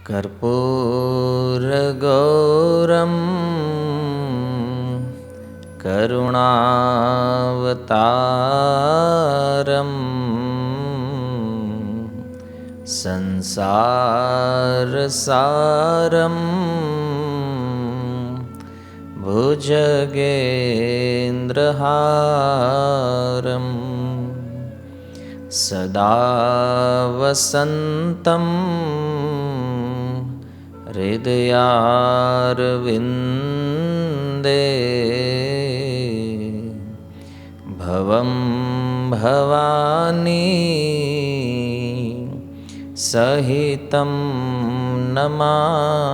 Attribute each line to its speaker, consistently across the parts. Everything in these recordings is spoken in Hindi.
Speaker 1: कर्पूरगौरं करुणावतारं संसारसारं भुजगेन्द्रहारं सदा वसन्तं हृदयारविन्दे भवं भवानी सहितं नमामि।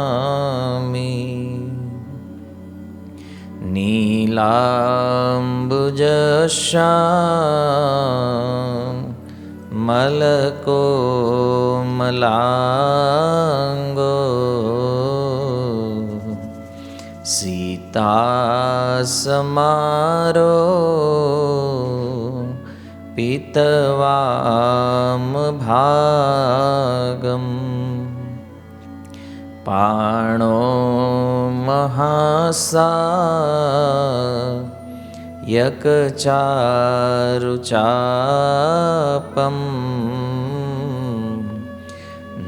Speaker 1: नीलाम्बुजश्यामलकोमलाङ्गो सीतासमारो पीतवामभागम् पाणो महासायकचारुचापं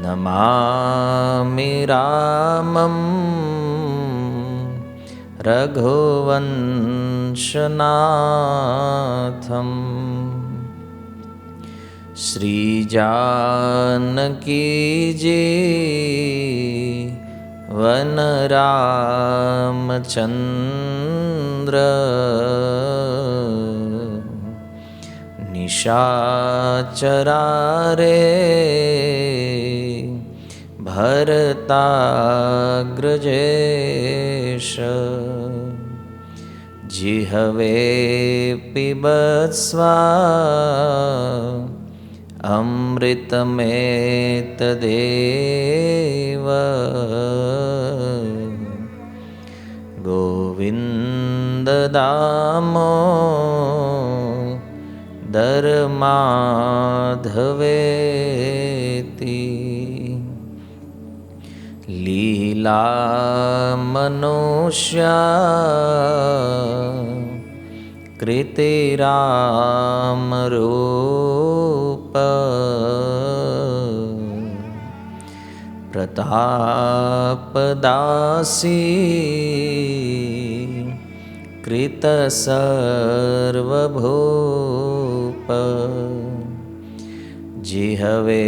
Speaker 1: नमामि रामं रघुवंशनाथम्। श्रीजानकी वनरामचन्द्र निशाचरारे भरताग्रजेश जिहवे पिबत्स्वा अमृतमेतदेव गोविन्ददामोदरमाधवेति लीलामनुष्या कृतिरामरूप प्रतापदासी कृतसर्वभूप जिहवे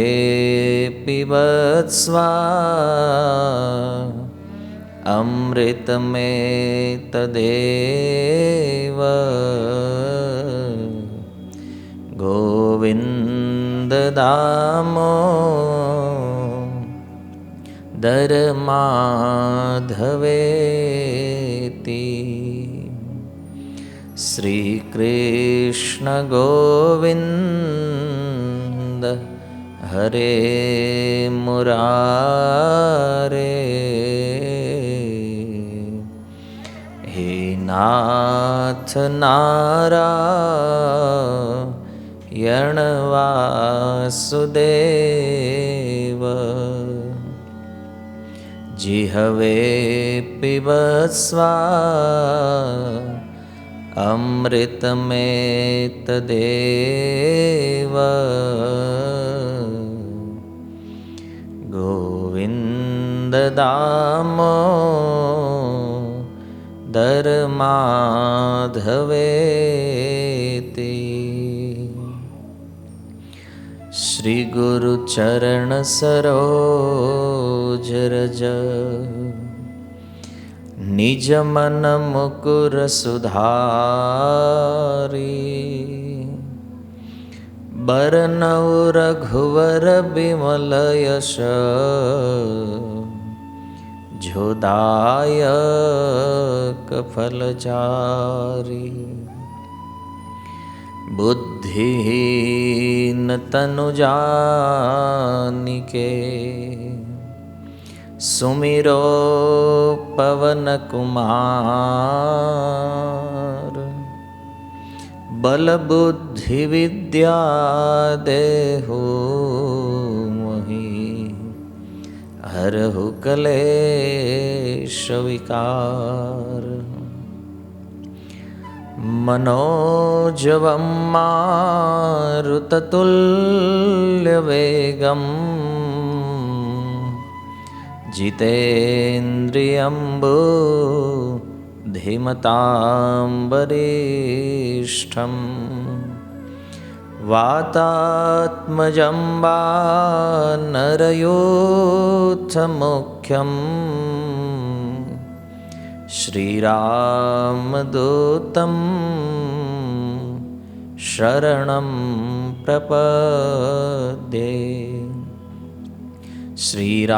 Speaker 1: पिबत्स्वा अमृतमेतदेव गोविन्ददामोदरमाधवेति श्रीकृष्ण गोविन्द हरे मुरारे हे नाथ नारायण वासुदेव जिहवे पिबत्स्वा अमृतमेतदेव गोविन्ददामोदरमाधवेति श्री गुरु चरण सरोज रज निज मन मुकुर सुधारी बरनउ रघुवर बिमल यश जोदायक फलचारी बुद्धिहीन तनु जानिके सुमिरो पवन कुमार बल बुद्धि विद्या देहु मोहि हरहु क्लेश विकार। मनोजवं मारुततुल्यवेगं जितेन्द्रियं बुद्धिमतां वरिष्ठं। वातात्मजं वानरयूथमुख्यं श्रीरामदूतं शरणं प्रपद्ये। श्रीरामदूतं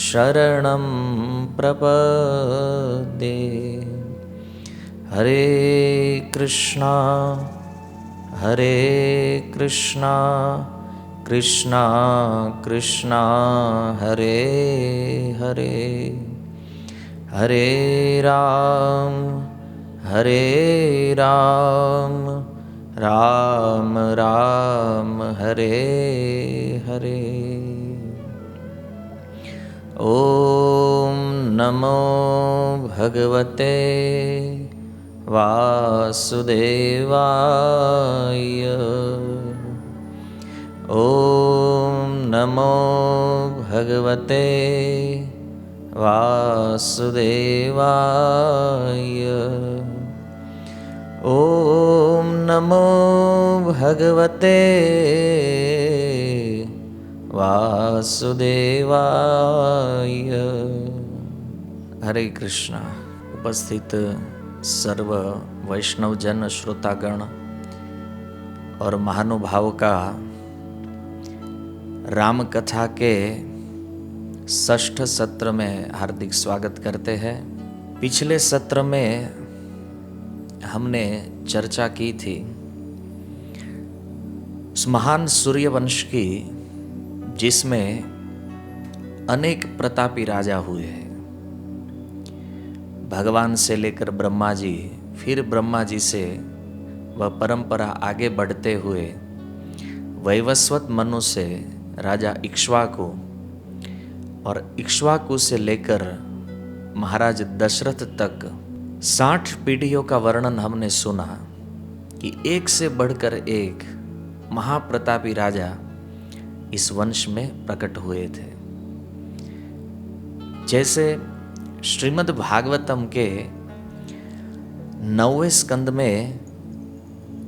Speaker 1: शरणं प्रपद्ये। हरे कृष्णा कृष्णा कृष्णा हरे हरे, हरे राम राम राम हरे हरे। ओम नमो भगवते वासुदेवाय। ओम नमो भगवते वासुदेवाय। ओम नमो भगवते वासुदेवाय। हरे कृष्णा। उपस्थित सर्व वैष्णवजन, श्रोतागण और महानुभाव का राम कथा के 6ठ सत्र में हार्दिक स्वागत करते हैं। पिछले सत्र में हमने चर्चा की थी उस महान सूर्यवंश की जिसमें अनेक प्रतापी राजा हुए हैं। भगवान से लेकर ब्रह्मा जी, फिर ब्रह्मा जी से वह परंपरा आगे बढ़ते हुए वैवस्वत मनु से राजा इक्ष्वाकु, और इक्ष्वाकु से लेकर महाराज दशरथ तक 60 पीढ़ियों का वर्णन हमने सुना कि एक से बढ़कर एक महाप्रतापी राजा इस वंश में प्रकट हुए थे। जैसे श्रीमद् भागवतम के 9वें स्कंद में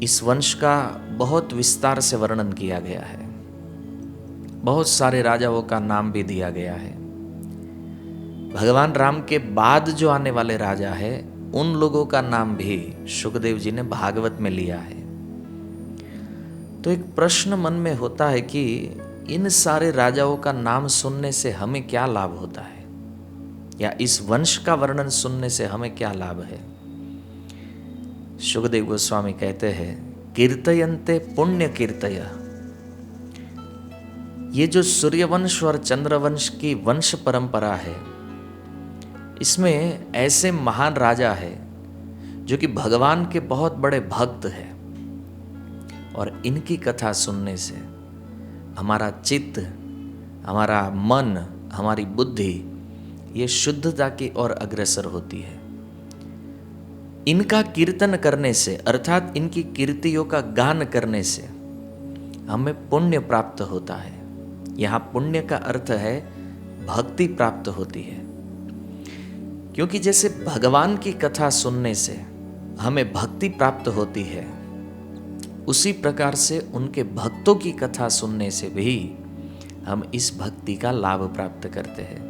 Speaker 1: इस वंश का बहुत विस्तार से वर्णन किया गया है। बहुत सारे राजाओं का नाम भी दिया गया है। भगवान राम के बाद जो आने वाले राजा है उन लोगों का नाम भी शुकदेव जी ने भागवत में लिया है। तो एक प्रश्न मन में होता है कि इन सारे राजाओं का नाम सुनने से हमें क्या लाभ होता है, या इस वंश का वर्णन सुनने से हमें क्या लाभ है। शुकदेव गोस्वामी कहते हैं, कीर्तयन्ते पुण्य कीर्तय। ये जो सूर्यवंश और चंद्रवंश की वंश परंपरा है, इसमें ऐसे महान राजा है जो कि भगवान के बहुत बड़े भक्त हैं, और इनकी कथा सुनने से हमारा चित्त, हमारा मन, हमारी बुद्धि ये शुद्धता की ओर अग्रसर होती है। इनका कीर्तन करने से, अर्थात इनकी कीर्तियों का गान करने से हमें पुण्य प्राप्त होता है। यहाँ पुण्य का अर्थ है भक्ति प्राप्त होती है, क्योंकि जैसे भगवान की कथा सुनने से हमें भक्ति प्राप्त होती है, उसी प्रकार से उनके भक्तों की कथा सुनने से भी हम इस भक्ति का लाभ प्राप्त करते हैं।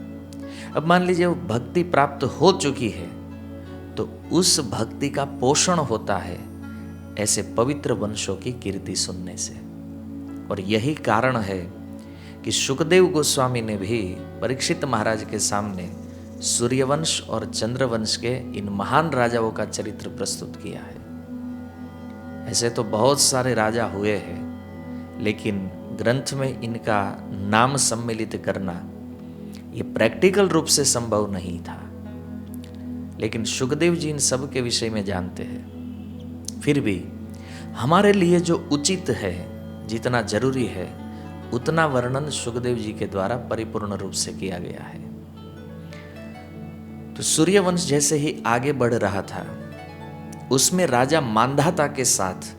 Speaker 1: अब मान लीजिए वो भक्ति प्राप्त हो चुकी है, तो उस भक्ति का पोषण होता है ऐसे पवित्र वंशों की कीर्ति सुनने से। और यही कारण है कि शुकदेव गोस्वामी ने भी परीक्षित महाराज के सामने सूर्यवंश और चंद्रवंश के इन महान राजाओं का चरित्र प्रस्तुत किया है। ऐसे तो बहुत सारे राजा हुए हैं, लेकिन ग्रंथ में इनका नाम सम्मिलित करना ये प्रैक्टिकल रूप से संभव नहीं था। लेकिन शुकदेव जी इन सब के विषय में जानते हैं। फिर भी हमारे लिए जो उचित है, जितना जरूरी है, उतना वर्णन सुखदेव जी के द्वारा परिपूर्ण रूप से किया गया है। तो सूर्यवंश जैसे ही आगे बढ़ रहा था, उसमें राजा मांधाता के साथ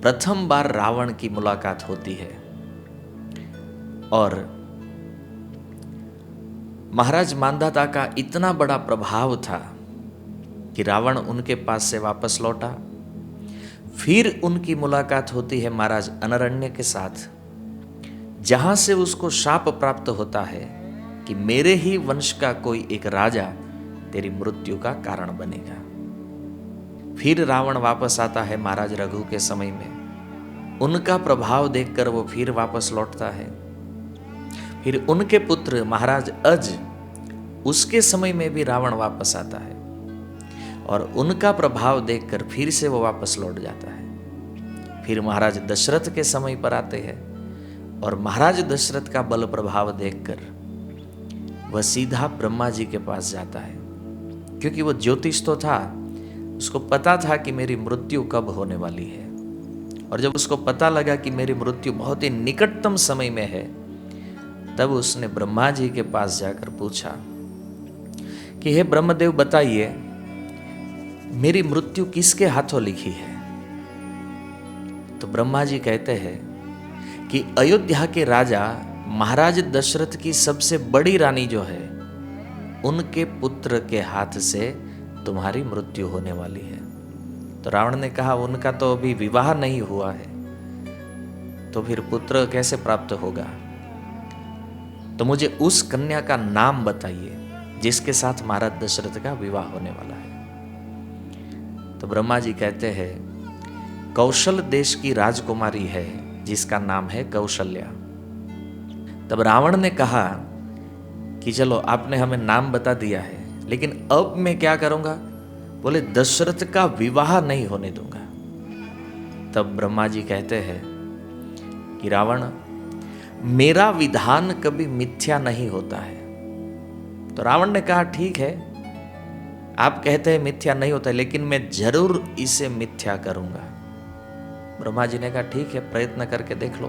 Speaker 1: प्रथम बार रावण की मुलाकात होती है। और महाराज मांधाता का इतना बड़ा प्रभाव था कि रावण उनके पास से वापस लौटा। फिर उनकी मुलाकात होती है महाराज अनरण्य के साथ, जहां से उसको शाप प्राप्त होता है कि मेरे ही वंश का कोई एक राजा तेरी मृत्यु का कारण बनेगा। फिर रावण वापस आता है महाराज रघु के समय में, उनका प्रभाव देखकर वो फिर वापस लौटता है। फिर उनके पुत्र महाराज अज, उसके समय में भी रावण वापस आता है और उनका प्रभाव देखकर फिर से वो वापस लौट जाता है। फिर महाराज दशरथ के समय पर आते हैं और महाराज दशरथ का बल प्रभाव देखकर वह सीधा ब्रह्मा जी के पास जाता है, क्योंकि वो ज्योतिष तो था, उसको पता था कि मेरी मृत्यु कब होने वाली है। और जब उसको पता लगा कि मेरी मृत्यु बहुत ही निकटतम समय में है, तब उसने ब्रह्मा जी के पास जाकर पूछा कि हे ब्रह्मदेव, बताइए मेरी मृत्यु किसके हाथों लिखी है। तो ब्रह्मा जी कहते हैं कि अयोध्या के राजा महाराज दशरथ की सबसे बड़ी रानी जो है, उनके पुत्र के हाथ से तुम्हारी मृत्यु होने वाली है। तो रावण ने कहा, उनका तो अभी विवाह नहीं हुआ है, तो फिर पुत्र कैसे प्राप्त होगा। तो मुझे उस कन्या का नाम बताइए जिसके साथ महाराज दशरथ का विवाह होने वाला है। तो ब्रह्मा जी कहते हैं, कौशल देश की राजकुमारी है जिसका नाम है कौशल्या। तब रावण ने कहा कि चलो आपने हमें नाम बता दिया है, लेकिन अब मैं क्या करूंगा। बोले, दशरथ का विवाह नहीं होने दूंगा। तब ब्रह्मा जी कहते हैं कि रावण, मेरा विधान कभी मिथ्या नहीं होता है। तो रावण ने कहा, ठीक है, आप कहते हैं मिथ्या नहीं होता, लेकिन मैं जरूर इसे मिथ्या करूंगा। ब्रह्मा जी ने कहा, ठीक है, प्रयत्न करके देख लो।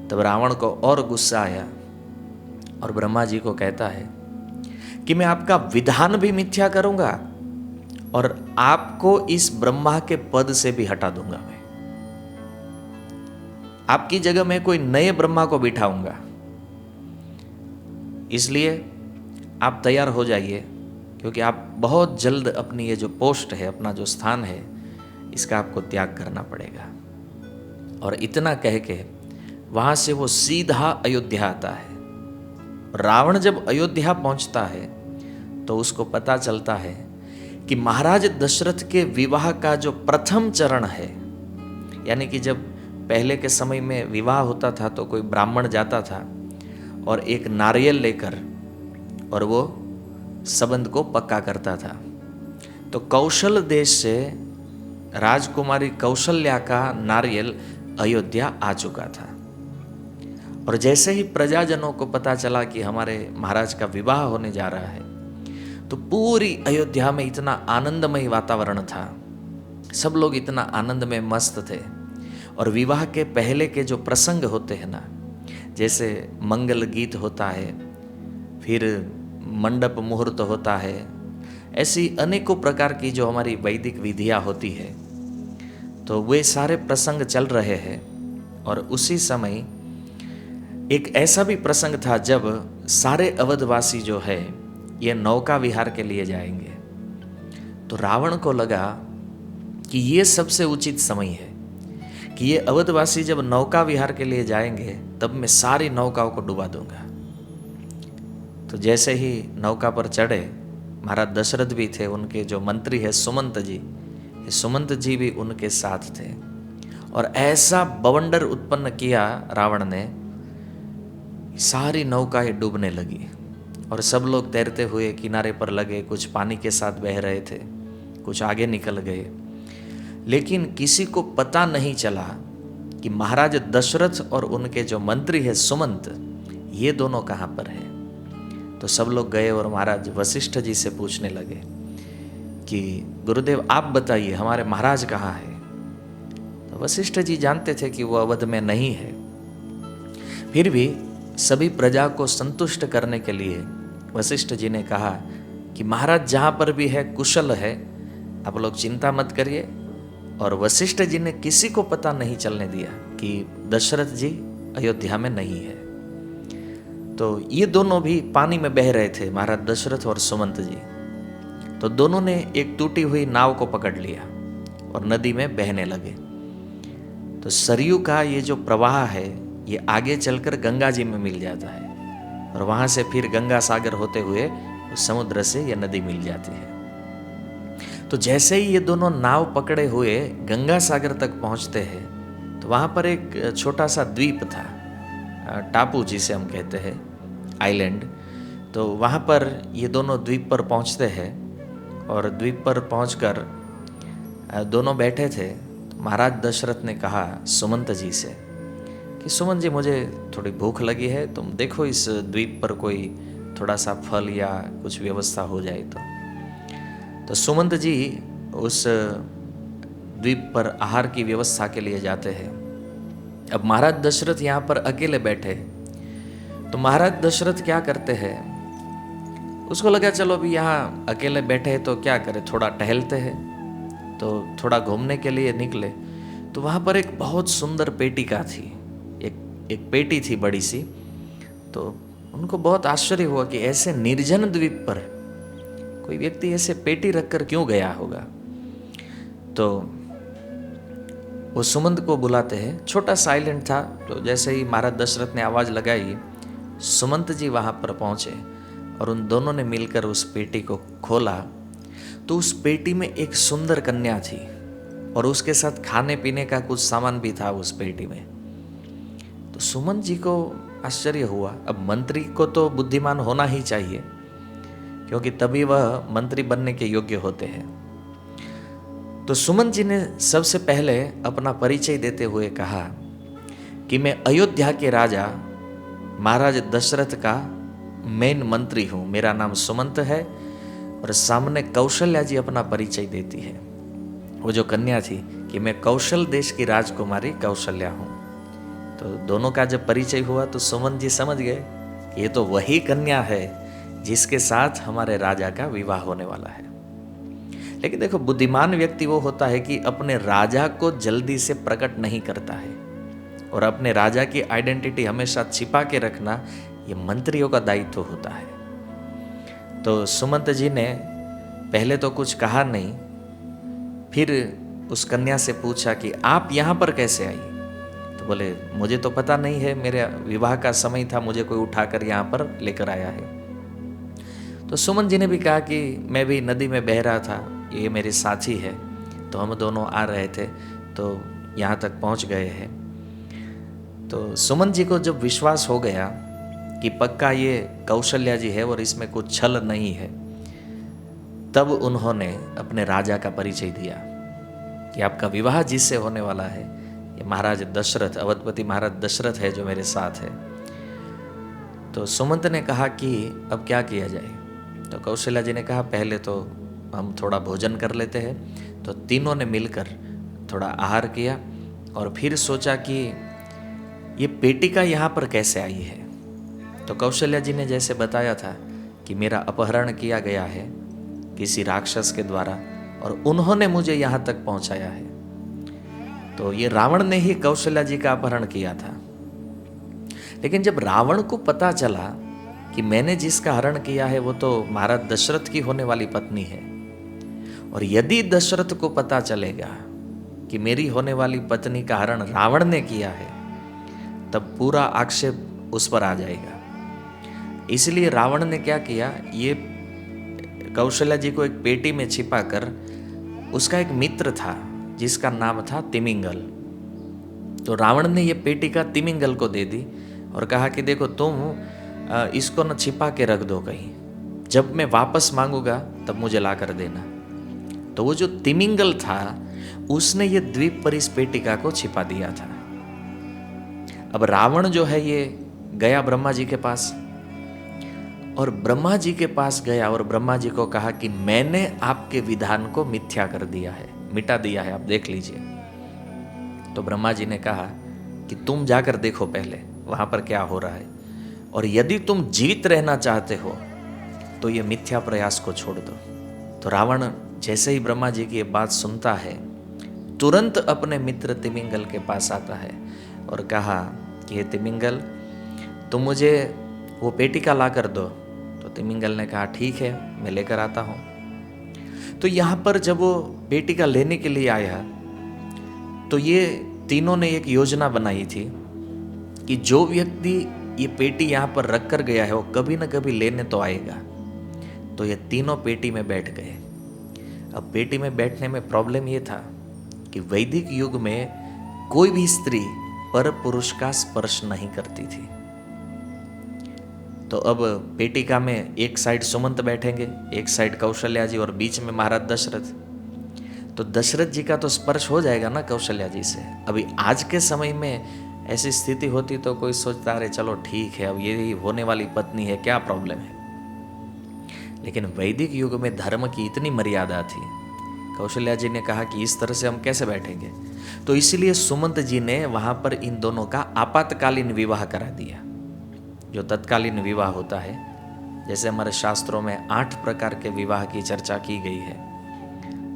Speaker 1: तब रावण को और गुस्सा आया और ब्रह्मा जी को कहता है कि मैं आपका विधान भी मिथ्या करूंगा और आपको इस ब्रह्मा के पद से भी हटा दूंगा। मैं आपकी जगह में कोई नए ब्रह्मा को बिठाऊंगा। इसलिए आप तैयार हो जाइए, क्योंकि आप बहुत जल्द अपनी ये जो पोस्ट है, अपना जो स्थान है, इसका आपको त्याग करना पड़ेगा। और इतना कह के वहां से वो सीधा अयोध्या आता है। रावण जब अयोध्या पहुंचता है तो उसको पता चलता है कि महाराज दशरथ के विवाह का जो प्रथम चरण है, यानी कि जब पहले के समय में विवाह होता था तो कोई ब्राह्मण जाता था और एक नारियल लेकर और वो संबंध को पक्का करता था। तो कौशल देश से राजकुमारी कौशल्या का नारियल अयोध्या आ चुका था। और जैसे ही प्रजाजनों को पता चला कि हमारे महाराज का विवाह होने जा रहा है, तो पूरी अयोध्या में इतना आनंदमय वातावरण था, सब लोग इतना आनंद में मस्त थे। और विवाह के पहले के जो प्रसंग होते हैं ना, जैसे मंगल गीत होता है, फिर मंडप मुहूर्त होता है, ऐसी अनेकों प्रकार की जो हमारी वैदिक विधियाँ होती है, तो वे सारे प्रसंग चल रहे हैं। और उसी समय एक ऐसा भी प्रसंग था जब सारे अवधवासी जो है ये नौका विहार के लिए जाएंगे। तो रावण को लगा कि ये सबसे उचित समय है कि ये अवधवासी जब नौका विहार के लिए जाएंगे तब मैं सारी नौकाओं को डुबा दूंगा। तो जैसे ही नौका पर चढ़े, महाराज दशरथ भी थे, उनके जो मंत्री है सुमंत जी, सुमंत जी भी उनके साथ थे। और ऐसा बवंडर उत्पन्न किया रावण ने, सारी नौकाएं डूबने लगी और सब लोग तैरते हुए किनारे पर लगे, कुछ पानी के साथ बह रहे थे, कुछ आगे निकल गए। लेकिन किसी को पता नहीं चला कि महाराज दशरथ और उनके जो मंत्री है सुमंत, ये दोनों कहाँ पर हैं। तो सब लोग गए और महाराज वशिष्ठ जी से पूछने लगे कि गुरुदेव आप बताइए हमारे महाराज कहाँ है। तो वशिष्ठ जी जानते थे कि वो अवध में नहीं है, फिर भी सभी प्रजा को संतुष्ट करने के लिए वशिष्ठ जी ने कहा कि महाराज जहाँ पर भी है कुशल है, आप लोग चिंता मत करिए। और वशिष्ठ जी ने किसी को पता नहीं चलने दिया कि दशरथ जी अयोध्या में नहीं है। तो ये दोनों भी पानी में बह रहे थे, महाराज दशरथ और सुमंत जी। तो दोनों ने एक टूटी हुई नाव को पकड़ लिया और नदी में बहने लगे। तो सरयू का ये जो प्रवाह है ये आगे चलकर गंगा जी में मिल जाता है और वहाँ से फिर गंगा सागर होते हुए उस समुद्र से ये नदी मिल जाती है। तो जैसे ही ये दोनों नाव पकड़े हुए गंगा सागर तक पहुँचते हैं तो वहाँ पर एक छोटा सा द्वीप था, टापू जिसे हम कहते हैं, आइलैंड। तो वहाँ पर ये दोनों द्वीप पर पहुँचते हैं और द्वीप पर पहुँचकर दोनों बैठे थे। तो महाराज दशरथ ने कहा सुमंत जी से कि सुमंत जी मुझे थोड़ी भूख लगी है, तुम देखो इस द्वीप पर कोई थोड़ा सा फल या कुछ व्यवस्था हो जाए तो सुमंत जी उस द्वीप पर आहार की व्यवस्था के लिए जाते हैं। अब महाराज दशरथ यहाँ पर अकेले बैठे, तो महाराज दशरथ क्या करते हैं, उसको लगा चलो अभी यहाँ अकेले बैठे हैं तो क्या करें, थोड़ा टहलते हैं। तो थोड़ा घूमने के लिए निकले तो वहाँ पर एक बहुत सुंदर पेटिका थी, एक पेटी थी बड़ी सी। तो उनको बहुत आश्चर्य हुआ कि ऐसे निर्जन द्वीप पर कोई व्यक्ति ऐसे पेटी रखकर क्यों गया होगा। तो वो सुमंत को बुलाते हैं, छोटा साइलेंट था। तो जैसे ही महाराज दशरथ ने आवाज़ लगाई, सुमंत जी वहाँ पर पहुँचे और उन दोनों ने मिलकर उस पेटी को खोला। तो उस पेटी में एक सुंदर कन्या थी और उसके साथ खाने पीने का कुछ सामान भी था उस पेटी में। तो सुमंत जी को आश्चर्य हुआ। अब मंत्री को तो बुद्धिमान होना ही चाहिए, क्योंकि तभी वह मंत्री बनने के योग्य होते हैं। तो सुमंत जी ने सबसे पहले अपना परिचय देते हुए कहा कि मैं अयोध्या के राजा महाराज दशरथ का मेन मंत्री हूँ, मेरा नाम सुमंत है। और सामने कौशल्या जी अपना परिचय देती है, वो जो कन्या थी, कि मैं कौशल देश की राजकुमारी कौशल्या हूँ। तो दोनों का जब परिचय हुआ तो सुमंत जी समझ गए कि ये तो वही कन्या है जिसके साथ हमारे राजा का विवाह होने वाला है। लेकिन देखो, बुद्धिमान व्यक्ति वो होता है कि अपने राजा को जल्दी से प्रकट नहीं करता है, और अपने राजा की आइडेंटिटी हमेशा छिपा के रखना ये मंत्रियों का दायित्व होता है। तो सुमंत जी ने पहले तो कुछ कहा नहीं, फिर उस कन्या से पूछा कि आप यहाँ पर कैसे आई। तो बोले मुझे तो पता नहीं है, मेरे विवाह का समय था, मुझे कोई उठाकर यहाँ पर लेकर आया है। तो सुमंत जी ने भी कहा कि मैं भी नदी में बह रहा था, ये मेरे साथी है, तो हम दोनों आ रहे थे तो यहाँ तक पहुँच गए हैं। तो सुमंत जी को जब विश्वास हो गया कि पक्का ये कौशल्या जी है और इसमें कुछ छल नहीं है, तब उन्होंने अपने राजा का परिचय दिया कि आपका विवाह जिससे होने वाला है ये महाराज दशरथ, अवधपति महाराज दशरथ है जो मेरे साथ है। तो सुमंत ने कहा कि अब क्या किया जाए। तो कौशल्या जी ने कहा पहले तो हम थोड़ा भोजन कर लेते हैं। तो तीनों ने मिलकर थोड़ा आहार किया और फिर सोचा कि ये पेटिका यहाँ पर कैसे आई है। तो कौशल्या जी ने जैसे बताया था कि मेरा अपहरण किया गया है किसी राक्षस के द्वारा और उन्होंने मुझे यहाँ तक पहुँचाया है। तो ये रावण ने ही कौशल्या जी का अपहरण किया था। लेकिन जब रावण को पता चला कि मैंने जिसका हरण किया है वो तो महाराज दशरथ की होने वाली पत्नी है, और यदि दशरथ को पता चलेगा कि मेरी होने वाली पत्नी का हरण रावण ने किया है, तब पूरा आक्षेप उस पर आ जाएगा। इसलिए रावण ने क्या किया, ये कौशल्या जी को एक पेटी में छिपा कर, उसका एक मित्र था जिसका नाम था तिमिंगल। तो रावण ने ये पेटिका तिमिंगल को दे दी और कहा कि देखो तुम इसको न छिपा के रख दो कहीं, जब मैं वापस मांगूंगा तब मुझे ला कर देना। तो वो जो तिमिंगल था उसने ये द्वीप पर इस पेटिका को छिपा दिया था। अब रावण जो है ये गया ब्रह्मा जी के पास, और ब्रह्मा जी के पास गया और ब्रह्मा जी को कहा कि मैंने आपके विधान को मिथ्या कर दिया है, मिटा दिया है, आप देख लीजिए। तो ब्रह्मा जी ने कहा कि तुम जाकर देखो पहले वहाँ पर क्या हो रहा है, और यदि तुम जीवित रहना चाहते हो तो ये मिथ्या प्रयास को छोड़ दो। तो रावण जैसे ही ब्रह्मा जी की ये बात सुनता है, तुरंत अपने मित्र तिमिंगल के पास आता है और कहा कि हे तिमिंगल, तुम मुझे वो पेटिका ला कर दो। तो तिमिंगल ने कहा ठीक है, मैं लेकर आता हूँ। तो यहाँ पर जब वो पेटिका लेने के लिए आया तो ये तीनों ने एक योजना बनाई थी कि जो व्यक्ति ये पेटी यहाँ पर रख कर गया है वो कभी ना कभी लेने तो आएगा। तो ये तीनों पेटी में बैठ गए। अब पेटी में बैठने में प्रॉब्लम ये था कि वैदिक युग में कोई भी स्त्री पर पुरुष का स्पर्श नहीं करती थी। तो अब पेटिका में एक साइड सुमंत बैठेंगे, एक साइड कौशल्या जी और बीच में महाराज दशरथ। तो दशरथ जी का तो स्पर्श हो जाएगा ना कौशल्या जी से। अभी आज के समय में ऐसी स्थिति होती तो कोई सोचता अरे चलो ठीक है, अब ये होने वाली पत्नी है, क्या प्रॉब्लम है। लेकिन वैदिक युग में धर्म की इतनी मर्यादा थी। कौशल्या जी ने कहा कि इस तरह से हम कैसे बैठेंगे। तो इसलिए सुमंत जी ने वहाँ पर इन दोनों का आपातकालीन विवाह करा दिया। जो तत्कालीन विवाह होता है, जैसे हमारे शास्त्रों में 8 प्रकार के विवाह की चर्चा की गई है,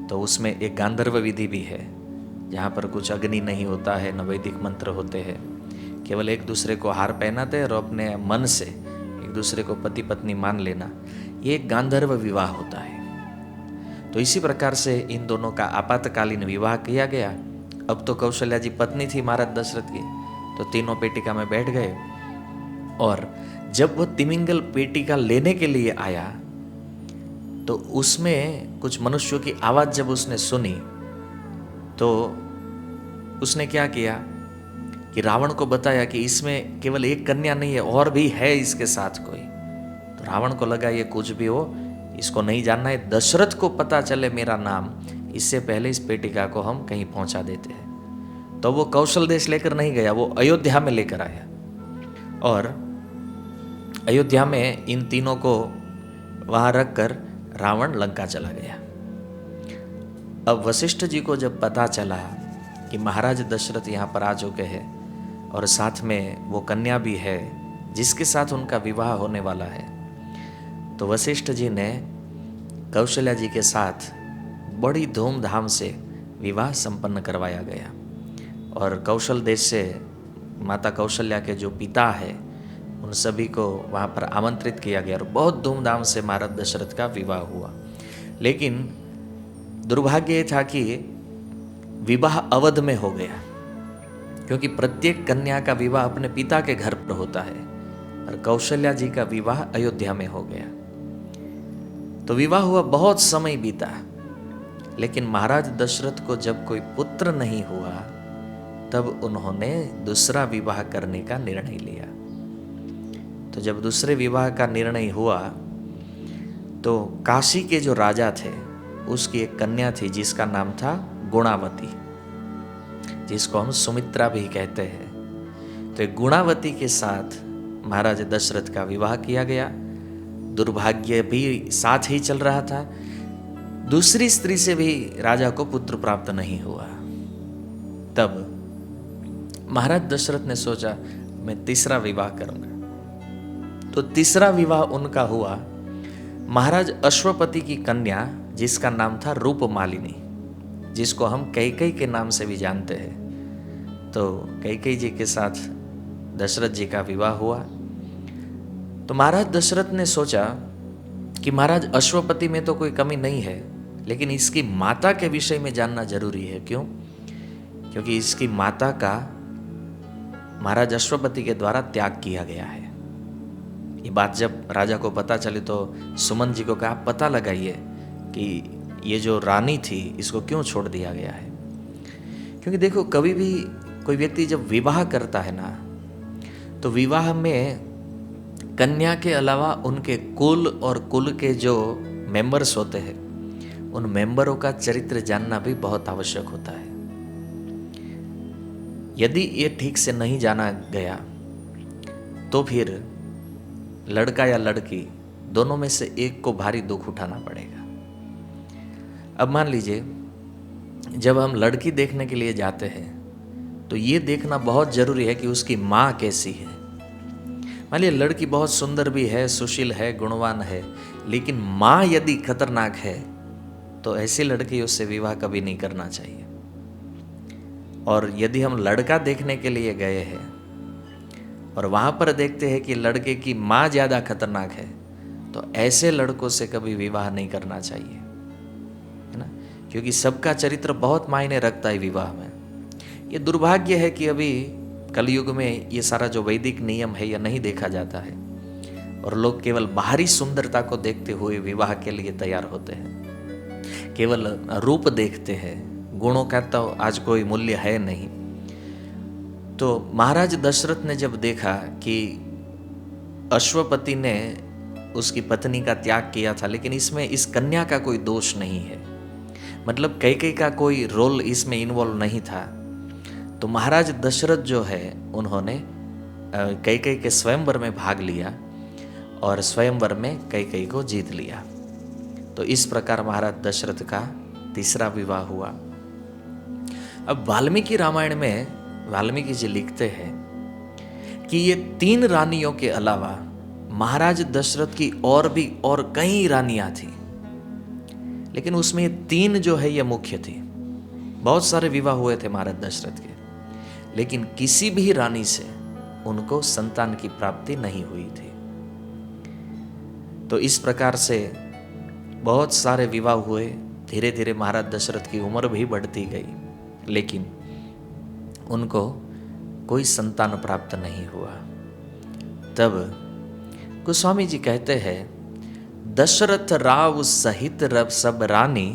Speaker 1: तो उसमें एक गांधर्व विधि भी है, जहाँ पर कुछ अग्नि नहीं होता है, न वैदिक मंत्र होते हैं, केवल एक दूसरे को हार पहनाते हैं और अपने मन से एक दूसरे को पति पत्नी मान लेना, ये एक गांधर्व विवाह होता है। तो इसी प्रकार से इन दोनों का आपातकालीन विवाह किया गया। अब तो कौशल्या जी पत्नी थी महाराज दशरथ की, तो तीनों पेटिका में बैठ गए। और जब वह तिमिंगल पेटिका लेने के लिए आया तो उसमें कुछ मनुष्यों की आवाज़ जब उसने सुनी तो उसने क्या किया कि रावण को बताया कि इसमें केवल एक कन्या नहीं है, और भी है इसके साथ कोई। तो रावण को लगा ये कुछ भी हो, इसको नहीं जानना है, दशरथ को पता चले मेरा नाम, इससे पहले इस पेटिका को हम कहीं पहुंचा देते हैं। तो वो कौशल देश लेकर नहीं गया, वो अयोध्या में लेकर आया। और अयोध्या में इन तीनों को वहां रखकर रावण लंका चला गया। अब वशिष्ठ जी को जब पता चला कि महाराज दशरथ यहाँ पर आ चुके हैं और साथ में वो कन्या भी है जिसके साथ उनका विवाह होने वाला है, तो वशिष्ठ जी ने कौशल्या जी के साथ बड़ी धूमधाम से विवाह संपन्न करवाया गया। और कौशल देश से माता कौशल्या के जो पिता है उन सभी को वहाँ पर आमंत्रित किया गया और बहुत धूमधाम से महाराज दशरथ का विवाह हुआ। लेकिन दुर्भाग्य ये था कि विवाह अवध में हो गया, क्योंकि प्रत्येक कन्या का विवाह अपने पिता के घर पर होता है और कौशल्या जी का विवाह अयोध्या में हो गया। तो विवाह हुआ, बहुत समय बीता, लेकिन महाराज दशरथ को जब कोई पुत्र नहीं हुआ तब उन्होंने दूसरा विवाह करने का निर्णय लिया। तो जब दूसरे विवाह का निर्णय हुआ तो काशी के जो राजा थे उसकी एक कन्या थी जिसका नाम था गुणावती, जिसको हम सुमित्रा भी कहते हैं। तो गुणावती के साथ महाराज दशरथ का विवाह किया गया। दुर्भाग्य भी साथ ही चल रहा था, दूसरी स्त्री से भी राजा को पुत्र प्राप्त नहीं हुआ। तब महाराज दशरथ ने सोचा मैं तीसरा विवाह करूंगा। तो तीसरा विवाह उनका हुआ महाराज अश्वपति की कन्या जिसका नाम था रूपमालिनी, जिसको हम कैकेयी के नाम से भी जानते हैं। तो कैकेयी जी के साथ दशरथ जी का विवाह हुआ। तो महाराज दशरथ ने सोचा कि महाराज अश्वपति में तो कोई कमी नहीं है, लेकिन इसकी माता के विषय में जानना जरूरी है। क्यों? क्योंकि इसकी माता का महाराज अश्वपति के द्वारा त्याग किया गया है। ये बात जब राजा को पता चली तो सुमन जी को कहा पता लगाइए कि ये जो रानी थी इसको क्यों छोड़ दिया गया है। क्योंकि देखो, कभी भी कोई व्यक्ति जब विवाह करता है ना, तो विवाह में कन्या के अलावा उनके कुल और कुल के जो मेंबर्स होते हैं उन मेंबरों का चरित्र जानना भी बहुत आवश्यक होता है। यदि ये ठीक से नहीं जाना गया तो फिर लड़का या लड़की दोनों में से एक को भारी दुख उठाना पड़ेगा। अब मान लीजिए जब हम लड़की देखने के लिए जाते हैं तो ये देखना बहुत जरूरी है कि उसकी माँ कैसी है। मान लीजिए लड़की बहुत सुंदर भी है, सुशील है, गुणवान है, लेकिन माँ यदि खतरनाक है तो ऐसी लड़की उससे विवाह कभी नहीं करना चाहिए। और यदि हम लड़का देखने के लिए गए हैं और वहाँ पर देखते हैं कि लड़के की माँ ज़्यादा खतरनाक है, तो ऐसे लड़कों से कभी विवाह नहीं करना चाहिए, है ना, क्योंकि सबका चरित्र बहुत मायने रखता है विवाह में। ये दुर्भाग्य है कि अभी कलयुग में ये सारा जो वैदिक नियम है यह नहीं देखा जाता है और लोग केवल बाहरी सुंदरता को देखते हुए विवाह के लिए तैयार होते हैं, केवल रूप देखते हैं, गुणों का तो आज कोई मूल्य है नहीं। तो महाराज दशरथ ने जब देखा कि अश्वपति ने उसकी पत्नी का त्याग किया था, लेकिन इसमें इस कन्या का कोई दोष नहीं है, मतलब कैकेयी का कोई रोल इसमें इन्वॉल्व नहीं था, तो महाराज दशरथ जो है उन्होंने कैकेयी के स्वयंवर में भाग लिया और स्वयंवर में कैकेयी को जीत लिया। तो इस प्रकार महाराज दशरथ का तीसरा विवाह हुआ। अब वाल्मीकि रामायण में वाल्मीकि जी लिखते हैं कि ये 3 रानियों के अलावा महाराज दशरथ की और कई रानियां थी, लेकिन उसमें ये 3 जो है ये मुख्य थी। बहुत सारे विवाह हुए थे महाराज दशरथ के, लेकिन किसी भी रानी से उनको संतान की प्राप्ति नहीं हुई थी। तो इस प्रकार से बहुत सारे विवाह हुए, धीरे धीरे महाराज दशरथ की उम्र भी बढ़ती गई, लेकिन उनको कोई संतान प्राप्त नहीं हुआ। तब गोस्वामी जी कहते हैं, दशरथ राव सहित रब सब रानी,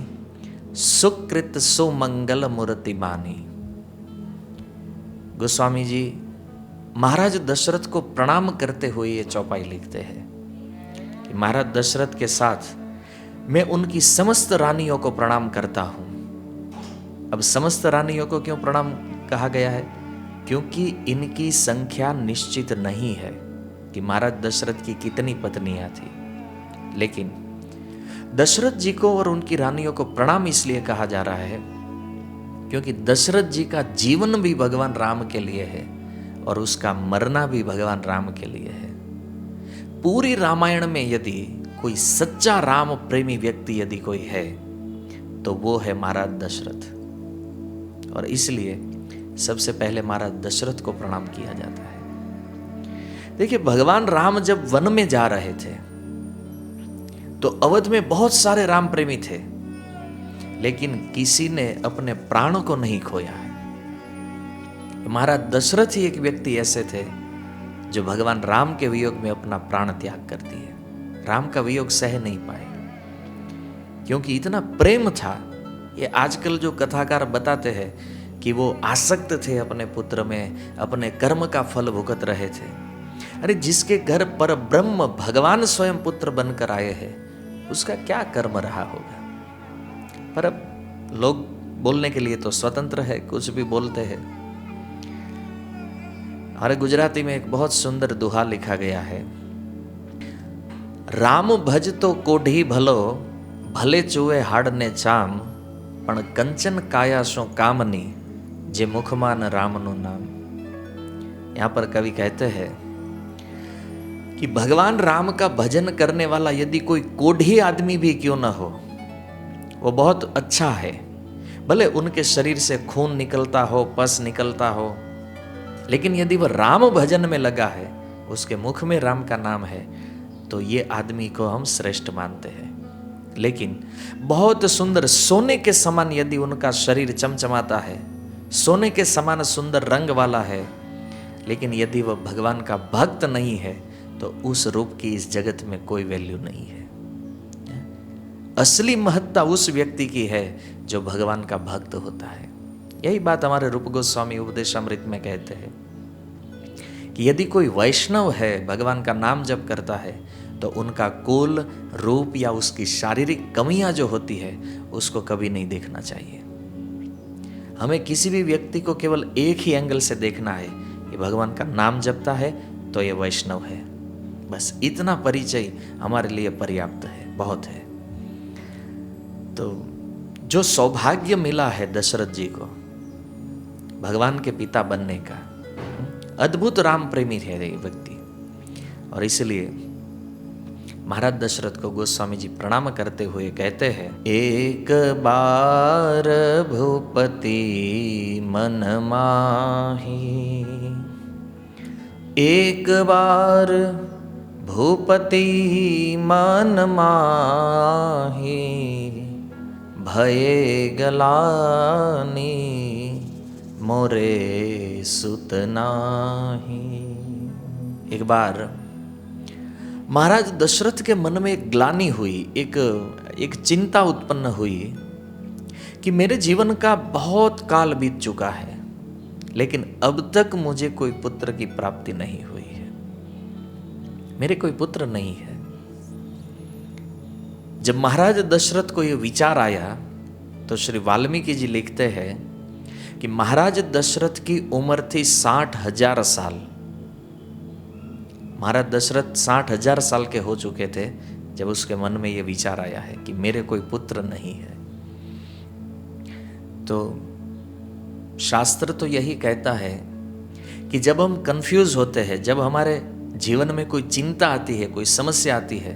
Speaker 1: सुकृत सुमंगल मूर्ति बानी। गोस्वामी जी महाराज दशरथ को प्रणाम करते हुए ये चौपाई लिखते हैं कि महाराज दशरथ के साथ मैं उनकी समस्त रानियों को प्रणाम करता हूं। अब समस्त रानियों को क्यों प्रणाम कहा गया है? क्योंकि इनकी संख्या निश्चित नहीं है कि महाराज दशरथ की कितनी पत्नियां थी, लेकिन दशरथ जी को और उनकी रानियों को प्रणाम इसलिए कहा जा रहा है क्योंकि दशरथ जी का जीवन भी भगवान राम के लिए है और उसका मरना भी भगवान राम के लिए है। पूरी रामायण में यदि कोई सच्चा राम प्रेमी व्यक्ति यदि कोई है तो वो है महाराज दशरथ, और इसलिए सबसे पहले महाराज दशरथ को प्रणाम किया जाता है। देखिए, भगवान राम जब वन में जा रहे थे तो अवध में बहुत सारे राम प्रेमी थे, लेकिन किसी ने अपने प्राण को नहीं खोया है। महाराज दशरथ ही एक व्यक्ति ऐसे थे जो भगवान राम के वियोग में अपना प्राण त्याग कर दिए, राम का वियोग सह नहीं पाए, क्योंकि इतना प्रेम था। ये आजकल जो कथाकार बताते हैं कि वो आसक्त थे अपने पुत्र में, अपने कर्म का फल भुगत रहे थे। अरे जिसके घर पर ब्रह्म भगवान स्वयं पुत्र बनकर आए हैं, उसका क्या कर्म रहा होगा? पर अब लोग बोलने के लिए तो स्वतंत्र है, कुछ भी बोलते हैं। हमारे गुजराती में एक बहुत सुंदर दोहा लिखा गया है, राम भज तो कोढ़ी भलो, भले चुए हाड़ ने चाम, पण कंचन काया शो कामनी, जे मुखमान राम नु नाम। यहां पर कवि कहते हैं कि भगवान राम का भजन करने वाला यदि कोई कोढ़ी आदमी भी क्यों ना हो, वो बहुत अच्छा है। भले उनके शरीर से खून निकलता हो, पस निकलता हो, लेकिन यदि वह राम भजन में लगा है, उसके मुख में राम का नाम है, तो ये आदमी को हम श्रेष्ठ मानते हैं। लेकिन बहुत सुंदर सोने के समान यदि उनका शरीर चमचमाता है, सोने के समान सुंदर रंग वाला है, लेकिन यदि वह भगवान का भक्त नहीं है तो उस रूप की इस जगत में कोई वैल्यू नहीं है। असली महत्ता उस व्यक्ति की है जो भगवान का भक्त होता है। यही बात हमारे रूप गोस्वामी उपदेशामृत में कहते हैं कि यदि कोई वैष्णव है, भगवान का नाम जप करता है, तो उनका कुल, रूप या उसकी शारीरिक कमियां जो होती है उसको कभी नहीं देखना चाहिए। हमें किसी भी व्यक्ति को केवल एक ही एंगल से देखना है कि भगवान का नाम जपता है तो ये वैष्णव है। बस इतना परिचय हमारे लिए पर्याप्त है, बहुत है। तो जो सौभाग्य मिला है दशरथ जी को, भगवान के पिता बनने का। अद्भुत राम प्रेमी है ये व्यक्ति। और इसलिए महाराज दशरथ को गोस्वामी जी प्रणाम करते हुए कहते हैं, एक बार भूपति मन माही, एक बार भूपति मन माही, भये गलानी मोरे सुत नाही। एक बार महाराज दशरथ के मन में एक ग्लानि हुई, एक चिंता उत्पन्न हुई कि मेरे जीवन का बहुत काल बीत चुका है, लेकिन अब तक मुझे कोई पुत्र की प्राप्ति नहीं हुई है, मेरे कोई पुत्र नहीं है। जब महाराज दशरथ को यह विचार आया तो श्री वाल्मीकि जी लिखते हैं कि महाराज दशरथ की उम्र थी 60,000 साल। महाराज दशरथ 60,000 साल के हो चुके थे जब उसके मन में यह विचार आया है कि मेरे कोई पुत्र नहीं है। तो शास्त्र तो यही कहता है कि जब हम कंफ्यूज होते हैं, जब हमारे जीवन में कोई चिंता आती है, कोई समस्या आती है,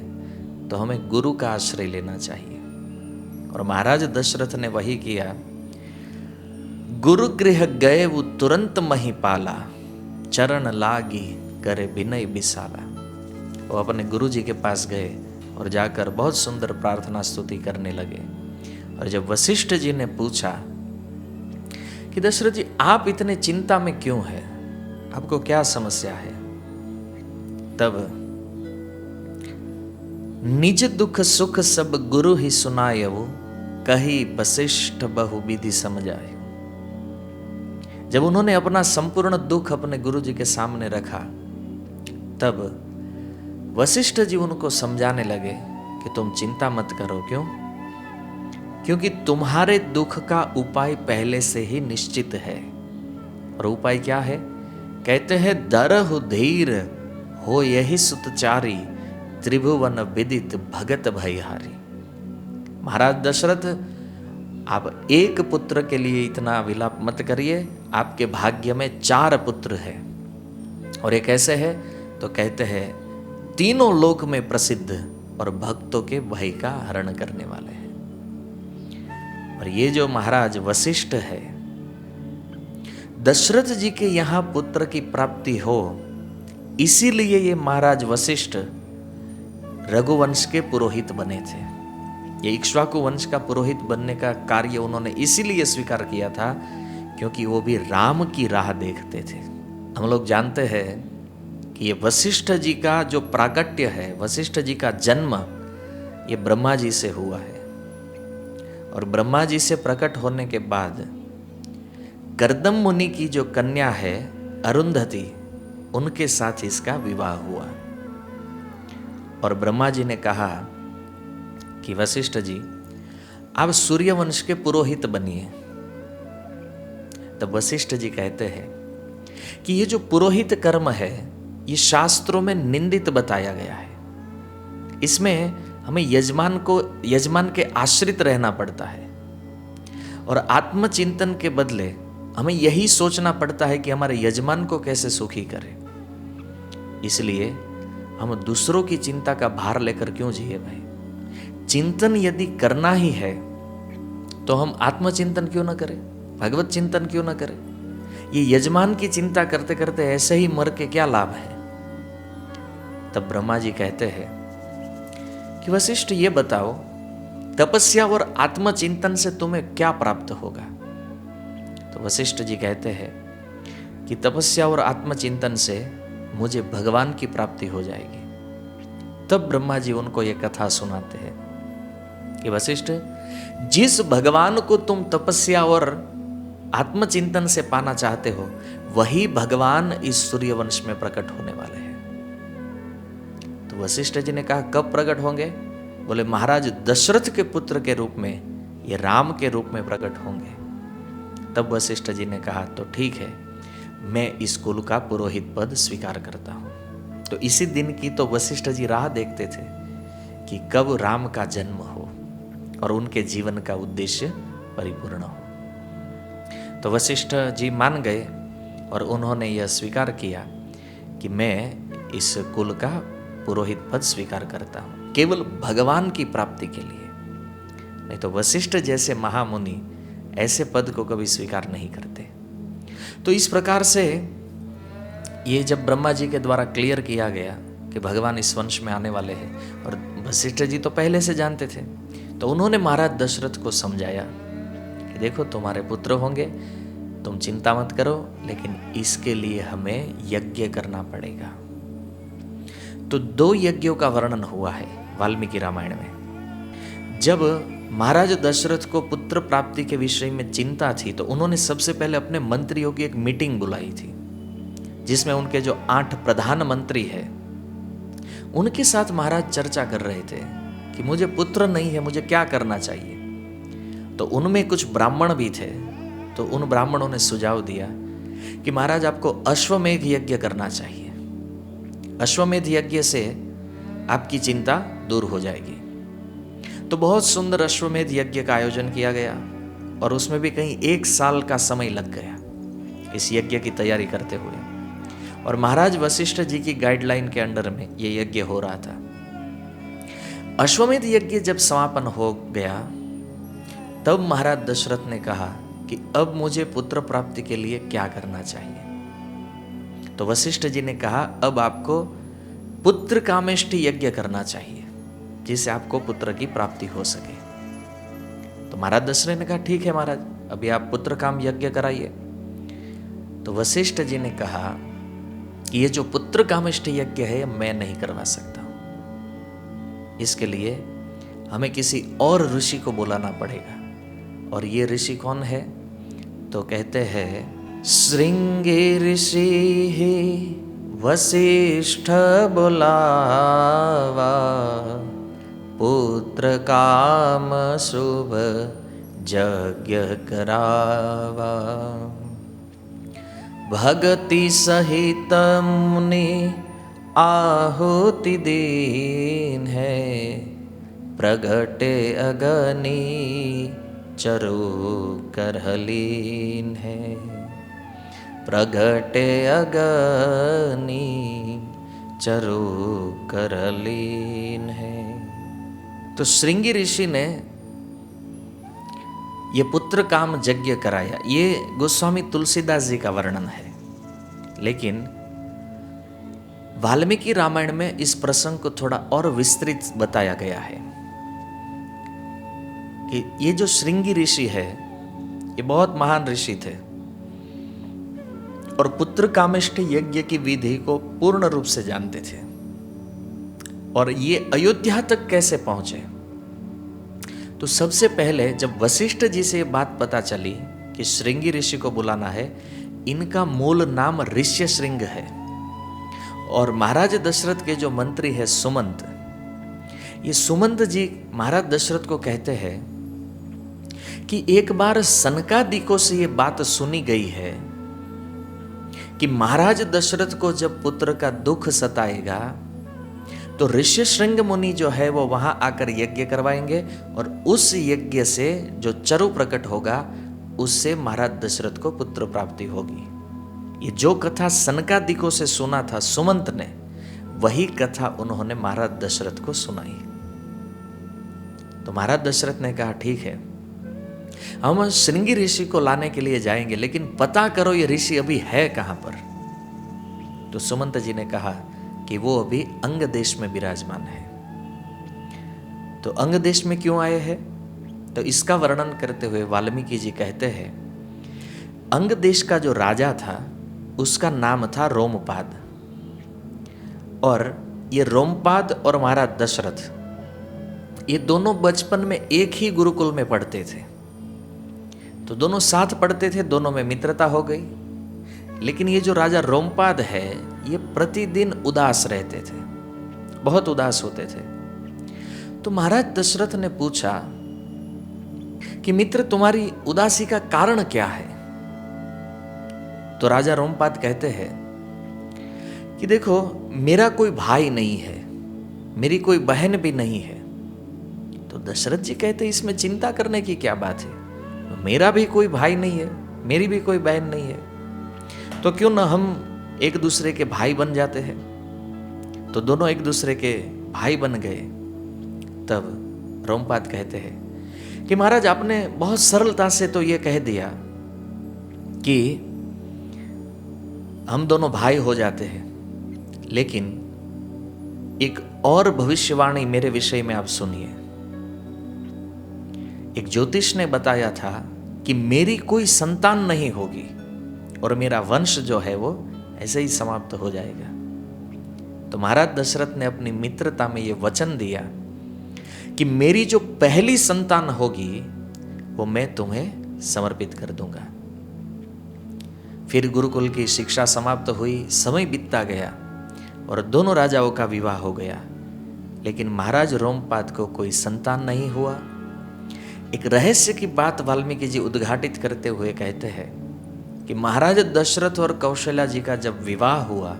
Speaker 1: तो हमें गुरु का आश्रय लेना चाहिए। और महाराज दशरथ ने वही किया। गुरु गृह गए वो तुरंत मही पाला, चरण लागी करे विनय बिसाला। वो अपने गुरु जी के पास गए और जाकर बहुत सुंदर प्रार्थना स्तुति करने लगे। और जब वशिष्ठ जी ने पूछा कि दशरथ जी आप इतने चिंता में क्यों हैं, आपको क्या समस्या है, तब निज दुख सुख सब गुरु ही सुनायऊ, कही वशिष्ठ बहु विधि समझाए। जब उन्होंने अपना संपूर्ण दुख अपने गुरु जी के सामने रखा, तब वशिष्ठ जी उनको समझाने लगे कि तुम चिंता मत करो। क्यों? क्योंकि तुम्हारे दुख का उपाय पहले से ही निश्चित है। और उपाय क्या है? कहते हैं दरहु धीर हो यही सुतचारी, त्रिभुवन विदित भगत भयहारी। महाराज दशरथ, आप एक पुत्र के लिए इतना विलाप मत करिए, आपके भाग्य में 4 पुत्र हैं। और एक ऐसे है तो कहते हैं तीनों लोक में प्रसिद्ध और भक्तों के भय का हरण करने वाले हैं। और ये जो महाराज वशिष्ठ है, दशरथ जी के यहां पुत्र की प्राप्ति हो, इसीलिए ये महाराज वशिष्ठ रघुवंश के पुरोहित बने थे। ये इक्ष्वाकु वंश का पुरोहित बनने का कार्य उन्होंने इसीलिए स्वीकार किया था क्योंकि वो भी राम की राह देखते थे। हम लोग जानते हैं कि ये वशिष्ठ जी का जो प्राकट्य है, वशिष्ठ जी का जन्म ये ब्रह्मा जी से हुआ है। और ब्रह्मा जी से प्रकट होने के बाद कर्दम मुनि की जो कन्या है अरुंधति, उनके साथ इसका विवाह हुआ। और ब्रह्मा जी ने कहा कि वशिष्ठ जी आप सूर्यवंश के पुरोहित बनिए। तब वशिष्ठ जी कहते हैं कि ये जो पुरोहित कर्म है ये शास्त्रों में निंदित बताया गया है। इसमें हमें यजमान के आश्रित रहना पड़ता है और आत्मचिंतन के बदले हमें यही सोचना पड़ता है कि हमारे यजमान को कैसे सुखी करें। इसलिए हम दूसरों की चिंता का भार लेकर क्यों जिए भाई? चिंतन यदि करना ही है तो हम आत्मचिंतन क्यों ना करें, भगवत चिंतन क्यों ना करें? ये यजमान की चिंता करते करते ऐसे ही मर के क्या लाभ है? तब ब्रह्मा जी कहते हैं कि वशिष्ठ ये बताओ, तपस्या और आत्मचिंतन से तुम्हें क्या प्राप्त होगा? तो वशिष्ठ जी कहते हैं कि तपस्या और आत्मचिंतन से मुझे भगवान की प्राप्ति हो जाएगी। तब ब्रह्मा जी उनको ये कथा सुनाते हैं कि वशिष्ठ, जिस भगवान को तुम तपस्या और आत्मचिंतन से पाना चाहते हो, वही भगवान इस सूर्यवंश में प्रकट होने वाले हैं। तो वशिष्ठ जी ने कहा कब प्रकट होंगे? बोले महाराज दशरथ के पुत्र के रूप में, ये राम के रूप में प्रकट होंगे। तब वशिष्ठ जी ने कहा तो ठीक है, मैं इस कुल का पुरोहित पद स्वीकार करता हूं। तो इसी दिन की तो वशिष्ठ जी राह देखते थे कि कब राम का जन्म हो और उनके जीवन का उद्देश्य परिपूर्ण हो। तो वशिष्ठ जी मान गए और उन्होंने यह स्वीकार किया कि मैं इस कुल का पुरोहित पद स्वीकार करता हूँ, केवल भगवान की प्राप्ति के लिए। नहीं तो वशिष्ठ जैसे महामुनि ऐसे पद को कभी स्वीकार नहीं करते। तो इस प्रकार से ये जब ब्रह्मा जी के द्वारा क्लियर किया गया कि भगवान इस वंश में आने वाले हैं, और वशिष्ठ जी तो पहले से जानते थे, तो उन्होंने महाराज दशरथ को समझाया कि देखो तुम्हारे पुत्र होंगे, तुम चिंता मत करो, लेकिन इसके लिए हमें यज्ञ करना पड़ेगा। तो 2 यज्ञों का वर्णन हुआ है वाल्मीकि रामायण में। जब महाराज दशरथ को पुत्र प्राप्ति के विषय में चिंता थी, तो उन्होंने सबसे पहले अपने मंत्रियों की एक मीटिंग बुलाई थी, जिसमें उनके जो 8 प्रधानमंत्री हैं उनके साथ महाराज चर्चा कर रहे थे कि मुझे पुत्र नहीं है, मुझे क्या करना चाहिए। तो उनमें कुछ ब्राह्मण भी थे, तो उन ब्राह्मणों ने सुझाव दिया कि महाराज आपको अश्वमेध यज्ञ करना चाहिए, अश्वमेध यज्ञ से आपकी चिंता दूर हो जाएगी। तो बहुत सुंदर अश्वमेध यज्ञ का आयोजन किया गया, और उसमें भी कहीं 1 साल का समय लग गया इस यज्ञ की तैयारी करते हुए। और महाराज वशिष्ठ जी की गाइडलाइन के अंडर में ये यज्ञ हो रहा था। अश्वमेध यज्ञ जब समापन हो गया, तब महाराज दशरथ ने कहा कि अब मुझे पुत्र प्राप्ति के लिए क्या करना चाहिए। तो वशिष्ठ जी ने कहा अब आपको पुत्र कामेष्टि यज्ञ करना चाहिए, जिससे आपको पुत्र की प्राप्ति हो सके। तो महाराज दशरथ ने कहा ठीक है महाराज, अभी आप पुत्र काम यज्ञ कराइए। तो वशिष्ठ जी ने कहा कि ये जो पुत्र कामेष्टि यज्ञ है मैं नहीं करवा सकता हूं, इसके लिए हमें किसी और ऋषि को बुलाना पड़ेगा। और ये ऋषि कौन है? तो कहते हैं श्रृंगी ऋषि ही वशिष्ठ बुलावा, पुत्र काम शुभ यज्ञ करावा। भगति सहित मुनि आहुति दीन है, प्रगटे अगनी चरु करहलीन है, प्रगटे अगनी चरु करहलीन है। तो श्रृंगी ऋषि ने ये पुत्र काम यज्ञ कराया। ये गोस्वामी तुलसीदास जी का वर्णन है, लेकिन वाल्मीकि रामायण में इस प्रसंग को थोड़ा और विस्तृत बताया गया है कि ये जो श्रृंगी ऋषि है ये बहुत महान ऋषि थे, और पुत्र कामेष्टि यज्ञ की विधि को पूर्ण रूप से जानते थे। और ये अयोध्या तक कैसे पहुंचे? तो सबसे पहले जब वशिष्ठ जी से ये बात पता चली कि श्रृंगी ऋषि को बुलाना है, इनका मूल नाम ऋष्य श्रृंग है, और महाराज दशरथ के जो मंत्री है सुमंत, ये सुमंत जी महाराज दशरथ को कहते हैं कि एक बार सनकादिकों से ये बात सुनी गई है कि महाराज दशरथ को जब पुत्र का दुख सताएगा तो ऋष्य श्रृंग मुनि जो है वो वहां आकर यज्ञ करवाएंगे, और उस यज्ञ से जो चरु प्रकट होगा उससे महाराज दशरथ को पुत्र प्राप्ति होगी। ये जो कथा सनकादिकों से सुना था सुमंत ने, वही कथा उन्होंने महाराज दशरथ को सुनाई। तो महाराज दशरथ ने कहा ठीक है, हम श्रृंगी ऋषि को लाने के लिए जाएंगे, लेकिन पता करो ये ऋषि अभी है कहां पर। तो सुमंत जी ने कहा कि वो अभी अंग देश में विराजमान है। तो अंग देश में क्यों आए हैं? तो इसका वर्णन करते हुए वाल्मीकि जी कहते हैं अंग देश का जो राजा था उसका नाम था रोमपाद, और ये रोमपाद और महाराज दशरथ ये दोनों बचपन में एक ही गुरुकुल में पढ़ते थे। तो दोनों साथ पढ़ते थे, दोनों में मित्रता हो गई। लेकिन ये जो राजा रोमपाद है ये प्रतिदिन उदास रहते थे, बहुत उदास होते थे। तो महाराज दशरथ ने पूछा कि मित्र तुम्हारी उदासी का कारण क्या है? तो राजा रोमपाद कहते हैं कि देखो मेरा कोई भाई नहीं है, मेरी कोई बहन भी नहीं है। तो दशरथ जी कहते इसमें चिंता करने की क्या बात है, मेरा भी कोई भाई नहीं है, मेरी भी कोई बहन नहीं है, तो क्यों ना हम एक दूसरे के भाई बन जाते हैं। तो दोनों एक दूसरे के भाई बन गए। तब रोमपाद कहते हैं कि महाराज आपने बहुत सरलता से तो ये कह दिया कि हम दोनों भाई हो जाते हैं, लेकिन एक और भविष्यवाणी मेरे विषय में आप सुनिए। एक ज्योतिष ने बताया था कि मेरी कोई संतान नहीं होगी और मेरा वंश जो है वो ऐसे ही समाप्त हो जाएगा। तो महाराज दशरथ ने अपनी मित्रता में ये वचन दिया कि मेरी जो पहली संतान होगी वो मैं तुम्हें समर्पित कर दूंगा। फिर गुरुकुल की शिक्षा समाप्त हुई, समय बीतता गया और दोनों राजाओं का विवाह हो गया, लेकिन महाराज रोमपाद को कोई संतान नहीं हुआ। एक रहस्य की बात वाल्मीकि जी उद्घाटित करते हुए कहते हैं कि महाराज दशरथ और कौशल्या जी का जब विवाह हुआ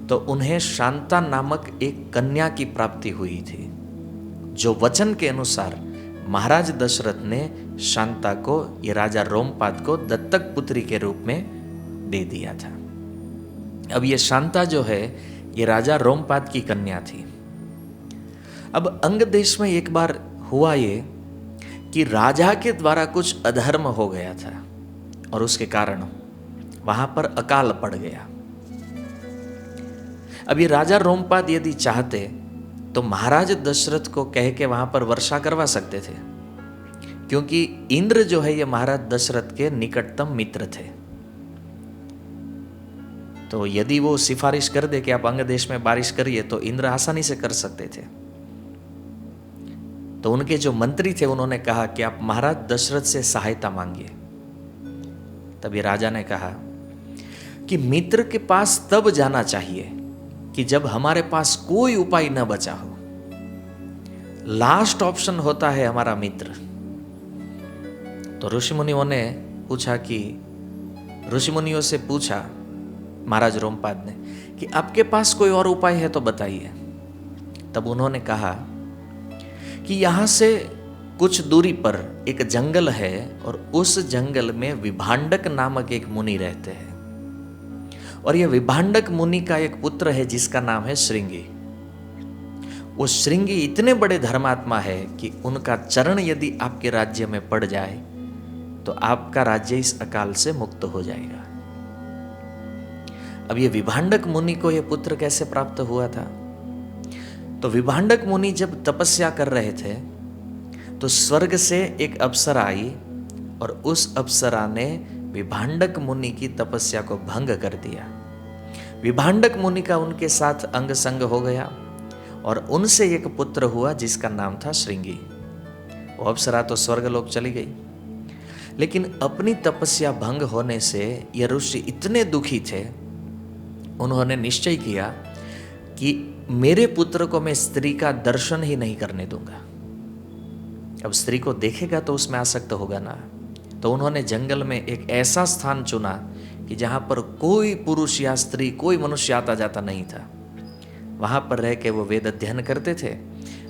Speaker 1: तो उन्हें शांता नामक एक कन्या की प्राप्ति हुई थी, जो वचन के अनुसार महाराज दशरथ ने शांता को, ये राजा रोमपाद को दत्तक पुत्री के रूप में दे दिया था। अब ये शांता जो है ये राजा रोमपाद की कन्या थी। अब अंग देश में एक बार हुआ ये कि राजा के द्वारा कुछ अधर्म हो गया था और उसके कारण वहां पर अकाल पड़ गया। अब ये राजा रोमपाद यदि चाहते तो महाराज दशरथ को कह के वहां पर वर्षा करवा सकते थे, क्योंकि इंद्र जो है ये महाराज दशरथ के निकटतम मित्र थे। तो यदि वो सिफारिश कर दे कि आप अंग देश में बारिश करिए तो इंद्र आसानी से कर सकते थे। तो उनके जो मंत्री थे उन्होंने कहा कि आप महाराज दशरथ से सहायता मांगिए। तभी राजा ने कहा कि मित्र के पास तब जाना चाहिए कि जब हमारे पास कोई उपाय न बचा हो। लास्ट ऑप्शन होता है हमारा मित्र। तो ऋषि मुनियों ने पूछा कि ऋषि मुनियों से पूछा महाराज रोमपाद ने कि आपके पास कोई और उपाय है तो बताइए। तब उन्होंने कहा कि यहां से कुछ दूरी पर एक जंगल है और उस जंगल में विभांडक नामक एक मुनि रहते हैं, और यह विभांडक मुनि का एक पुत्र है जिसका नाम है श्रृंगी। वो श्रृंगी इतने बड़े धर्मात्मा है कि उनका चरण यदि आपके राज्य में पड़ जाए तो आपका राज्य इस अकाल से मुक्त हो जाएगा। अब ये विभांडक मुनि को यह पुत्र कैसे प्राप्त हुआ था? तो विभांडक मुनि जब तपस्या कर रहे थे तो स्वर्ग से एक अप्सरा आई और उस अप्सरा ने विभांडक मुनि की तपस्या को भंग कर दिया। विभांडक मुनि का उनके साथ अंग संग हो गया और उनसे एक पुत्र हुआ जिसका नाम था श्रृंगी। वो अप्सरा तो स्वर्गलोक चली गई, लेकिन अपनी तपस्या भंग होने से ये ऋषि इतने दुखी थे, उन्होंने निश्चय किया कि मेरे पुत्र को मैं स्त्री का दर्शन ही नहीं करने दूंगा। अब स्त्री को देखेगा तो उसमें आसक्त होगा ना। तो उन्होंने जंगल में एक ऐसा स्थान चुना कि जहां पर कोई पुरुष या स्त्री, कोई मनुष्य आता जाता नहीं था। वहां पर रह के वो वेद अध्ययन करते थे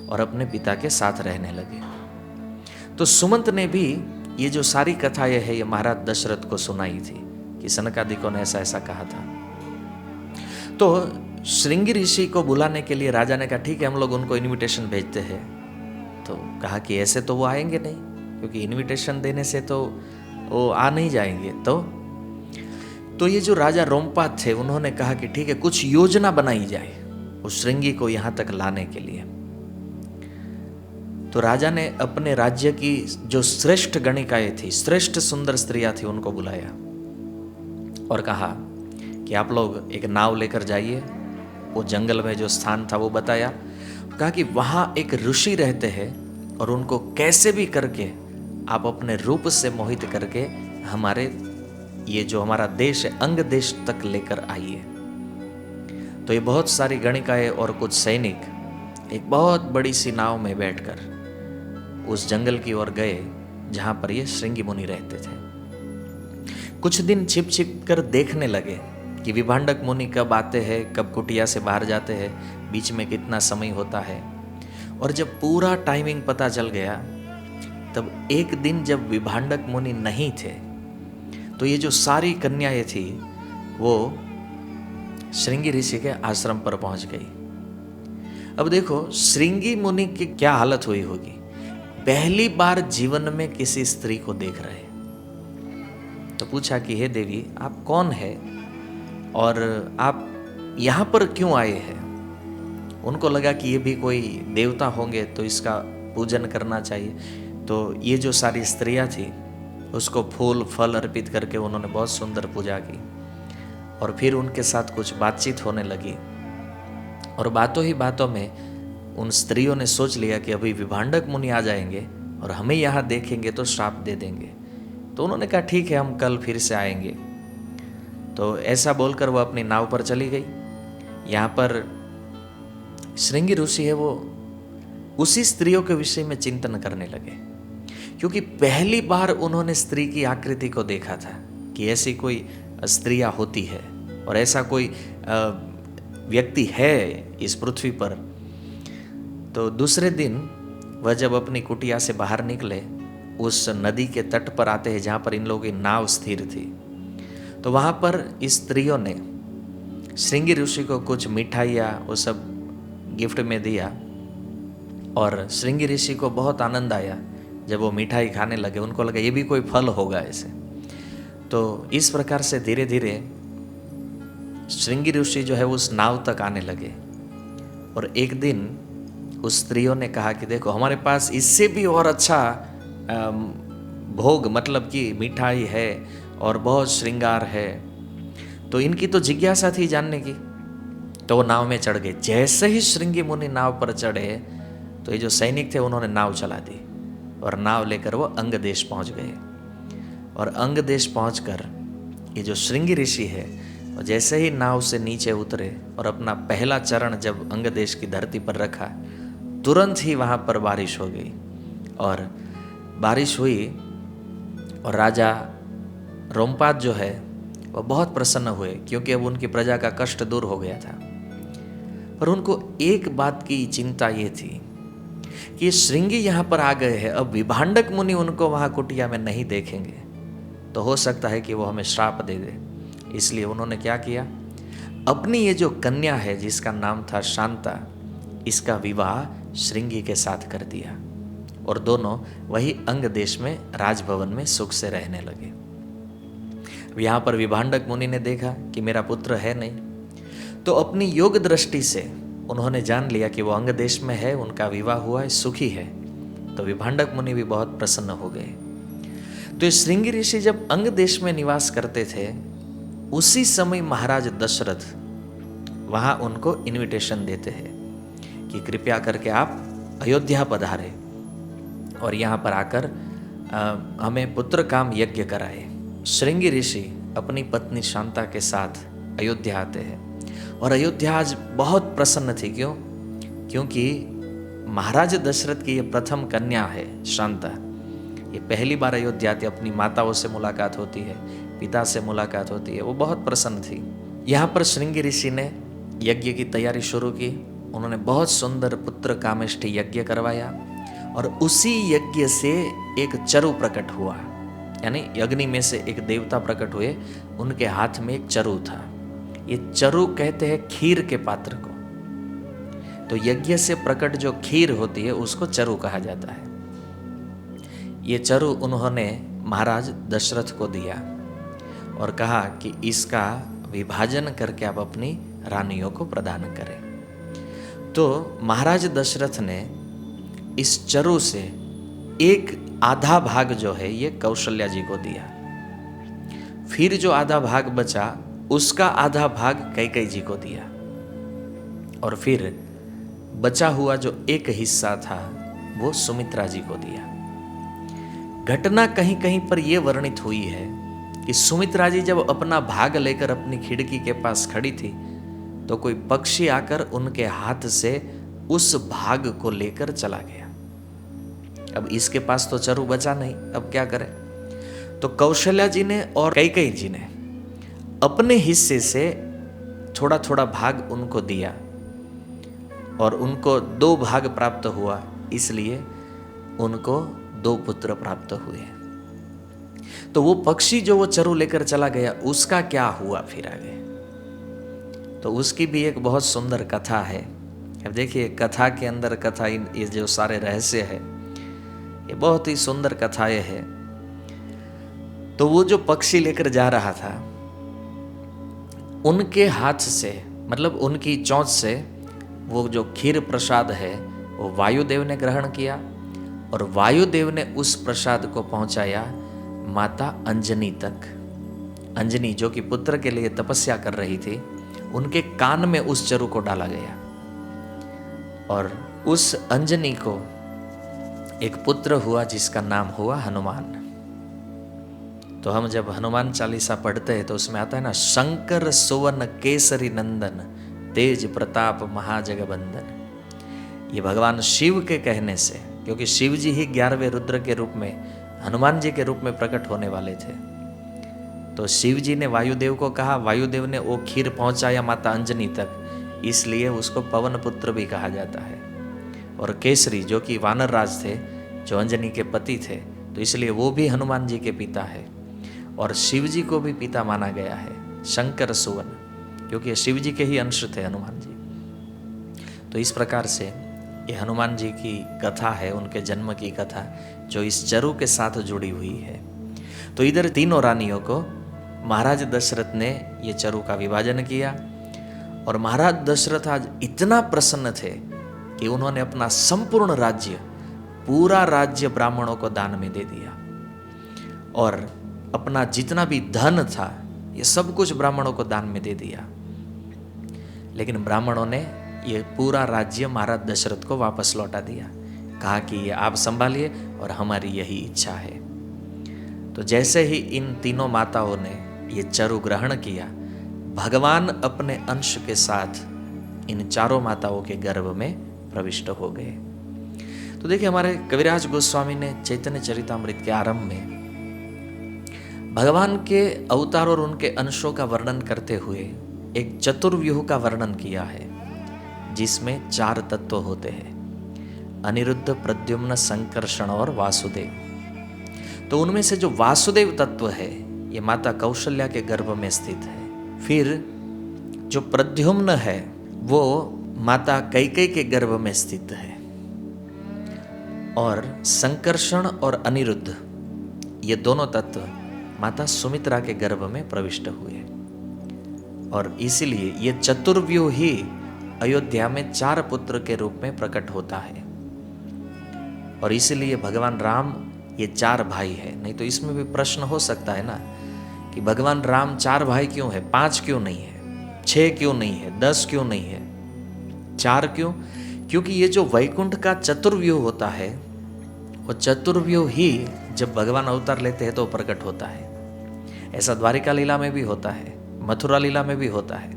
Speaker 1: और अपने पिता के साथ रहने लगे। तो सुमंत ने भी ये जो सारी कथाएं है ये महाराज दशरथ को सुनाई थी कि सनकादिकों ने ऐसा ऐसा कहा था। तो श्रृंगी ऋषि को बुलाने के लिए राजा ने कहा ठीक है हम लोग उनको इनविटेशन भेजते हैं। तो कहा कि ऐसे तो वो आएंगे नहीं, क्योंकि इनविटेशन देने से तो वो आ नहीं जाएंगे। तो ये जो राजा रोमपाद थे उन्होंने कहा कि ठीक है कुछ योजना बनाई जाए उस श्रृंगी को यहां तक लाने के लिए। तो राजा ने अपने राज्य की जो श्रेष्ठ गणिकाएं थी, श्रेष्ठ सुंदर स्त्रियां थी, उनको बुलाया और कहा कि आप लोग एक नाव लेकर जाइए। वो जंगल में जो स्थान था वो बताया। कहा कि वहाँ एक ऋषि रहते हैं और उनको कैसे भी करके आप अपने रूप से मोहित करके हमारे ये जो हमारा देश है अंग देश तक लेकर आइए। तो ये बहुत सारी गणिकाएं और कुछ सैनिक एक बहुत बड़ी सी नाव में बैठकर उस जंगल की ओर गए जहाँ पर ये श्रृंगी मुनि रहते थे। कुछ दिन छिप छिप कर देखने लगे कि विभांडक मुनि कब आते हैं, कब कुटिया से बाहर जाते हैं, बीच में कितना समय होता है। और जब पूरा टाइमिंग पता चल गया तब एक दिन जब विभांडक मुनि नहीं थे तो ये जो सारी कन्याएं थी वो श्रृंगी ऋषि के आश्रम पर पहुंच गई। अब देखो श्रृंगी मुनि की क्या हालत हुई होगी, पहली बार जीवन में किसी स्त्री को देख रहे। तो पूछा कि हे देवी आप कौन है और आप यहाँ पर क्यों आए हैं। उनको लगा कि ये भी कोई देवता होंगे तो इसका पूजन करना चाहिए। तो ये जो सारी स्त्रियाँ थी उसको फूल फल अर्पित करके उन्होंने बहुत सुंदर पूजा की और फिर उनके साथ कुछ बातचीत होने लगी। और बातों ही बातों में उन स्त्रियों ने सोच लिया कि अभी विभांडक मुनि आ जाएंगे और हमें यहाँ देखेंगे तो श्राप दे देंगे। तो उन्होंने कहा ठीक है हम कल फिर से आएंगे। तो ऐसा बोलकर वो अपनी नाव पर चली गई। यहाँ पर श्रृंगी ऋषि है वो उसी स्त्रियों के विषय में चिंतन करने लगे, क्योंकि पहली बार उन्होंने स्त्री की आकृति को देखा था कि ऐसी कोई स्त्रियाँ होती है और ऐसा कोई व्यक्ति है इस पृथ्वी पर। तो दूसरे दिन वह जब अपनी कुटिया से बाहर निकले, उस नदी के तट पर आते हैं जहाँ पर इन लोगों की नाव स्थिर थी। तो वहाँ पर इस स्त्रियों ने श्रृंगी ऋषि को कुछ मिठाइयाँ वो सब गिफ्ट में दिया और श्रृंगी ऋषि को बहुत आनंद आया जब वो मिठाई खाने लगे। उनको लगा ये भी कोई फल होगा ऐसे। तो इस प्रकार से धीरे धीरे श्रृंगी ऋषि जो है उस नाव तक आने लगे। और एक दिन उस स्त्रियों ने कहा कि देखो हमारे पास इससे भी और अच्छा भोग मतलब कि मिठाई है और बहुत श्रृंगार है। तो इनकी तो जिज्ञासा थी जानने की। तो वो नाव में चढ़ गए। जैसे ही श्रृंगी मुनि नाव पर चढ़े तो ये जो सैनिक थे उन्होंने नाव चला दी और नाव लेकर वो अंग देश पहुंच गए। और अंग देश पहुंचकर ये जो श्रृंगी ऋषि है और जैसे ही नाव से नीचे उतरे और अपना पहला चरण जब अंग देश की धरती पर रखा, तुरंत ही वहाँ पर बारिश हो गई। और बारिश हुई और राजा रोमपाद जो है वह बहुत प्रसन्न हुए, क्योंकि अब उनकी प्रजा का कष्ट दूर हो गया था। पर उनको एक बात की चिंता ये थी कि श्रृंगी यहाँ पर आ गए हैं, अब विभांडक मुनि उनको वहाँ कुटिया में नहीं देखेंगे तो हो सकता है कि वो हमें श्राप दे दे। इसलिए उन्होंने क्या किया, अपनी ये जो कन्या है जिसका नाम था शांता, इसका विवाह श्रृंगी के साथ कर दिया और दोनों वही अंग देश में राजभवन में सुख से रहने लगे। यहाँ पर विभांडक मुनि ने देखा कि मेरा पुत्र है नहीं, तो अपनी योग दृष्टि से उन्होंने जान लिया कि वो अंग देश में है, उनका विवाह हुआ है, सुखी है। तो विभांडक मुनि भी बहुत प्रसन्न हो गए। तो श्रृंगी ऋषि जब अंग देश में निवास करते थे, उसी समय महाराज दशरथ वहाँ उनको इनविटेशन देते हैं कि कृपया करके आप अयोध्या पधारे और यहाँ पर आकर हमें पुत्र काम यज्ञ कराए। श्रृंगी ऋषि अपनी पत्नी शांता के साथ अयोध्या आते हैं और अयोध्या आज बहुत प्रसन्न थी। क्यों? क्योंकि महाराज दशरथ की ये प्रथम कन्या है शांता। ये पहली बार अयोध्या आती, अपनी माताओं से मुलाकात होती है, पिता से मुलाकात होती है, वो बहुत प्रसन्न थी। यहाँ पर श्रृंगी ऋषि ने यज्ञ की तैयारी शुरू की। उन्होंने बहुत सुंदर पुत्र कामेष्ठी यज्ञ करवाया और उसी यज्ञ से एक चरु प्रकट हुआ, यानी अग्नि में से एक देवता प्रकट हुए। उनके हाथ में एक चरु था। ये चरु कहते हैं खीर के पात्र को। तो यज्ञ से प्रकट जो खीर होती है उसको चरु कहा जाता है। ये चरु उन्होंने महाराज दशरथ को दिया और कहा कि इसका विभाजन करके आप अपनी रानियों को प्रदान करें। तो महाराज दशरथ ने इस चरु से एक आधा भाग जो है ये कौशल्या जी को दिया। फिर जो आधा भाग बचा उसका आधा भाग कैकेयी जी को दिया और फिर बचा हुआ जो एक हिस्सा था वो सुमित्रा जी को दिया। घटना कहीं कहीं पर यह वर्णित हुई है कि सुमित्रा जी जब अपना भाग लेकर अपनी खिड़की के पास खड़ी थी तो कोई पक्षी आकर उनके हाथ से उस भाग को लेकर चला गया। अब इसके पास तो चरु बचा नहीं, अब क्या करें? तो कौशल्या जी ने और कैकेयी जी ने अपने हिस्से से थोड़ा थोड़ा भाग उनको दिया और उनको 2 भाग प्राप्त हुआ, इसलिए उनको 2 पुत्र प्राप्त हुए। तो वो पक्षी जो वो चरु लेकर चला गया उसका क्या हुआ फिर आगे, तो उसकी भी एक बहुत सुंदर कथा है। अब देखिए कथा के अंदर कथा, ये जो सारे रहस्य है ये बहुत ही सुंदर कथाएं है। तो वो जो पक्षी लेकर जा रहा था उनके हाथ से, मतलब उनकी चोंच से वो जो खीर प्रसाद है वो वायुदेव ने ग्रहण किया और वायुदेव ने उस प्रसाद को पहुंचाया माता अंजनी तक। अंजनी जो कि पुत्र के लिए तपस्या कर रही थी, उनके कान में उस चरु को डाला गया और उस अंजनी को एक पुत्र हुआ जिसका नाम हुआ हनुमान। तो हम जब हनुमान चालीसा पढ़ते हैं तो उसमें आता है ना, शंकर सुवन केसरी नंदन तेज प्रताप महाजगबंदन। ये भगवान शिव के कहने से, क्योंकि शिव जी ही 11वें रुद्र के रूप में हनुमान जी के रूप में प्रकट होने वाले थे। तो शिव जी ने वायुदेव को कहा, वायुदेव ने वो खीर पहुंचाया माता अंजनी तक, इसलिए उसको पवन पुत्र भी कहा जाता है। और केसरी जो कि वानर राज थे, जो अंजनी के पति थे, तो इसलिए वो भी हनुमान जी के पिता है और शिव जी को भी पिता माना गया है, शंकर सुवन, क्योंकि शिव जी के ही अंश थे हनुमान जी। तो इस प्रकार से ये हनुमान जी की कथा है, उनके जन्म की कथा जो इस चरु के साथ जुड़ी हुई है। तो इधर तीनों रानियों को महाराज दशरथ ने ये चरु का विभाजन किया और महाराज दशरथ आज इतना प्रसन्न थे कि उन्होंने अपना संपूर्ण राज्य, पूरा राज्य ब्राह्मणों को दान में दे दिया और अपना जितना भी धन था ये सब कुछ ब्राह्मणों को दान में दे दिया। लेकिन ब्राह्मणों ने ये पूरा राज्य महाराज दशरथ को वापस लौटा दिया, कहा कि ये आप संभालिए और हमारी यही इच्छा है। तो जैसे ही इन तीनों माताओं ने ये चरु ग्रहण किया, भगवान अपने अंश के साथ इन चारों माताओं के गर्भ में प्रविष्ट हो गए। तो देखिए हमारे कविराज गोस्वामी ने चैतन्य चरितामृत के आरंभ में भगवान के अवतार और उनके अंशों का वर्णन करते हुए एक चतुर्व्यूह का वर्णन किया है, जिसमें 4 तत्व होते हैं, अनिरुद्ध, प्रद्युम्न, संकर्षण और वासुदेव। तो उनमें से जो वासुदेव तत्व है ये माता कौशल्या के गर्भ में स्थित है। फिर जो प्रद्युम्न है वो माता कैकेयी के गर्भ में स्थित है और संकर्षण और अनिरुद्ध ये दोनों तत्व माता सुमित्रा के गर्भ में प्रविष्ट हुए। और इसीलिए ये चतुर्व्यूह ही अयोध्या में 4 पुत्र के रूप में प्रकट होता है। और इसीलिए भगवान राम ये 4 भाई है। नहीं तो इसमें भी प्रश्न हो सकता है ना कि भगवान राम 4 भाई क्यों है, 5 क्यों नहीं है, 6 क्यों नहीं है, 10 क्यों नहीं है, 4 क्यों? क्योंकि ये जो वैकुंठ का चतुर्व्यूह होता है वो चतुर्व्यूह ही जब भगवान अवतार लेते हैं तो प्रकट होता है। ऐसा द्वारिका लीला में भी होता है, मथुरा लीला में भी होता है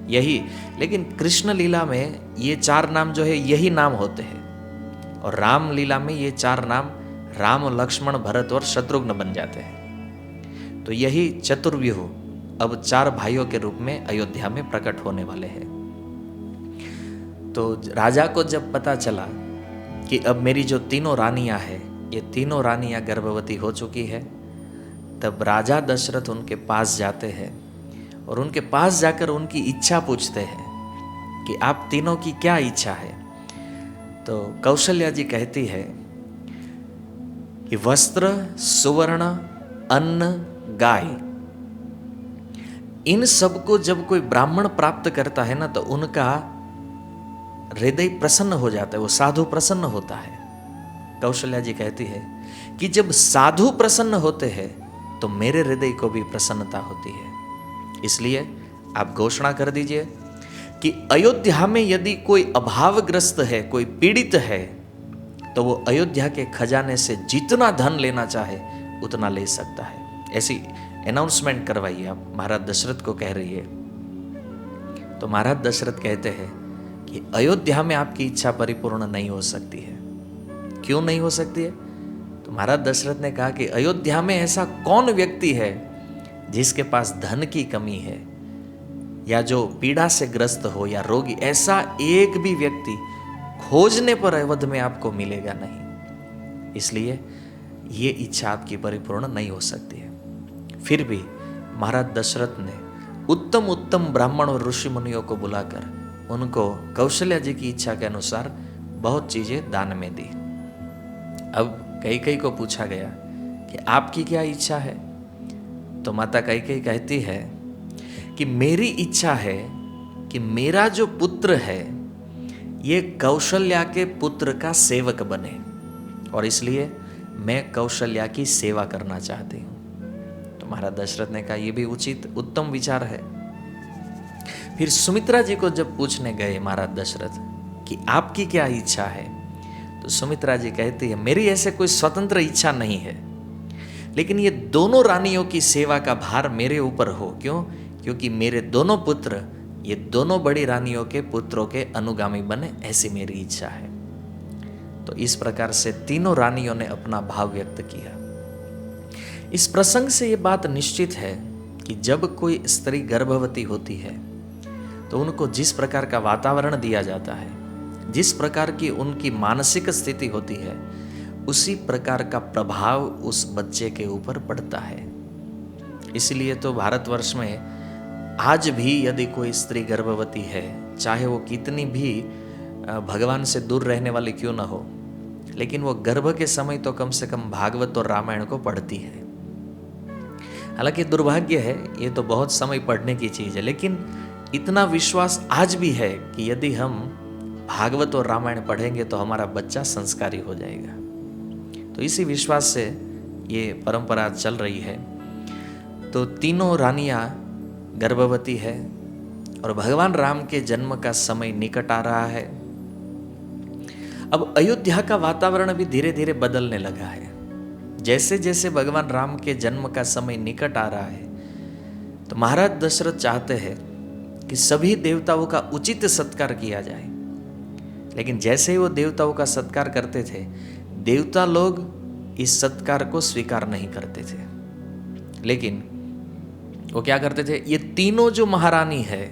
Speaker 1: यही। लेकिन कृष्ण लीला में ये 4 नाम जो है यही नाम होते हैं और राम लीला में ये 4 नाम राम, लक्ष्मण, भरत और शत्रुघ्न बन जाते हैं। तो यही चतुर्व्यूह अब 4 भाइयों के रूप में अयोध्या में प्रकट होने वाले हैं। तो राजा को जब पता चला कि अब मेरी जो तीनों रानियां हैं ये तीनों रानियां गर्भवती हो चुकी है, तब राजा दशरथ उनके पास जाते हैं और उनके पास जाकर उनकी इच्छा पूछते हैं कि आप तीनों की क्या इच्छा है। तो कौशल्या जी कहती है कि वस्त्र, सुवर्ण, अन्न, गाय, इन सबको जब कोई ब्राह्मण प्राप्त करता है ना तो उनका हृदय प्रसन्न हो जाता है, वो साधु प्रसन्न होता है। कौशल्या जी कहती है कि जब साधु प्रसन्न होते हैं तो मेरे हृदय को भी प्रसन्नता होती है। इसलिए आप घोषणा कर दीजिए कि अयोध्या में यदि कोई अभावग्रस्त है, कोई पीड़ित है, तो वो अयोध्या के खजाने से जितना धन लेना चाहे उतना ले सकता है। ऐसी अनाउंसमेंट करवाइए आप, महाराज दशरथ को कह रही है। तो महाराज दशरथ कहते हैं कि अयोध्या में आपकी इच्छा परिपूर्ण नहीं हो सकती है। क्यों नहीं हो सकती है? तो महाराज दशरथ ने कहा कि अयोध्या में ऐसा कौन व्यक्ति है जिसके पास धन की कमी है या जो पीड़ा से ग्रस्त हो या रोगी, ऐसा एक भी व्यक्ति खोजने पर अवध में आपको मिलेगा नहीं। इसलिए ये इच्छा आपकी परिपूर्ण नहीं हो सकती है। फिर भी महाराज दशरथ ने उत्तम उत्तम ब्राह्मण और ऋषि मुनियों को बुलाकर उनको कौशल्या जी की इच्छा के अनुसार बहुत चीजें दान में दी। अब कैकेयी को पूछा गया कि आपकी क्या इच्छा है? तो माता कैकेयी कहती है कि मेरी इच्छा है कि मेरा जो पुत्र है ये कौशल्या के पुत्र का सेवक बने, और इसलिए मैं कौशल्या की सेवा करना चाहती हूँ। तो महाराज दशरथ ने कहा, यह भी उचित उत्तम विचार है। फिर सुमित्रा जी को जब पूछने गए महाराज दशरथ कि आपकी क्या इच्छा है, तो सुमित्रा जी कहती है, मेरी ऐसे कोई स्वतंत्र इच्छा नहीं है, लेकिन ये दोनों रानियों की सेवा का भार मेरे ऊपर हो। क्यों? क्योंकि मेरे दोनों पुत्र ये दोनों बड़ी रानियों के पुत्रों के अनुगामी बने, ऐसी मेरी इच्छा है। तो इस प्रकार से तीनों रानियों ने अपना भाव व्यक्त किया। इस प्रसंग से ये बात निश्चित है कि जब कोई स्त्री गर्भवती होती है तो उनको जिस प्रकार का वातावरण दिया जाता है, जिस प्रकार की उनकी मानसिक स्थिति होती है, उसी प्रकार का प्रभाव उस बच्चे के ऊपर पड़ता है। इसलिए तो भारतवर्ष में आज भी यदि कोई स्त्री गर्भवती है, चाहे वो कितनी भी भगवान से दूर रहने वाली क्यों ना हो, लेकिन वो गर्भ के समय तो कम से कम भागवत और रामायण को पढ़ती है। हालांकि दुर्भाग्य है, ये तो बहुत समय पढ़ने की चीज़ है, लेकिन इतना विश्वास आज भी है कि यदि हम भागवत और रामायण पढ़ेंगे तो हमारा बच्चा संस्कारी हो जाएगा। तो इसी विश्वास से ये परंपरा चल रही है। तो तीनों रानियां गर्भवती है और भगवान राम के जन्म का समय निकट आ रहा है। अब अयोध्या का वातावरण भी धीरे धीरे बदलने लगा है। जैसे जैसे भगवान राम के जन्म का समय निकट आ रहा है, तो महाराज दशरथ चाहते हैं कि सभी देवताओं का उचित सत्कार किया जाए। लेकिन जैसे ही वो देवताओं का सत्कार करते थे, देवता लोग इस सत्कार को स्वीकार नहीं करते थे। लेकिन वो क्या करते थे, ये तीनों जो महारानी है,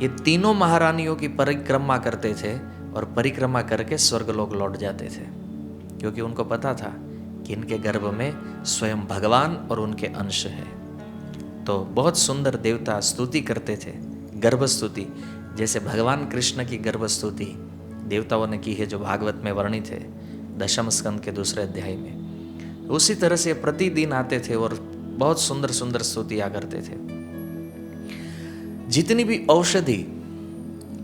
Speaker 1: ये तीनों महारानियों की परिक्रमा करते थे और परिक्रमा करके स्वर्गलोक लौट जाते थे, क्योंकि उनको पता था कि इनके गर्भ में स्वयं भगवान और उनके अंश है। तो बहुत सुंदर देवता स्तुति करते थे, गर्भ स्तुति, जैसे भगवान कृष्ण की गर्भ स्तुति देवताओं ने की है, जो भागवत में वर्णित है दशम स्कंद के दूसरे अध्याय में। उसी तरह से प्रतिदिन आते थे और बहुत सुंदर सुंदर स्तुतियां करते थे। जितनी भी औषधि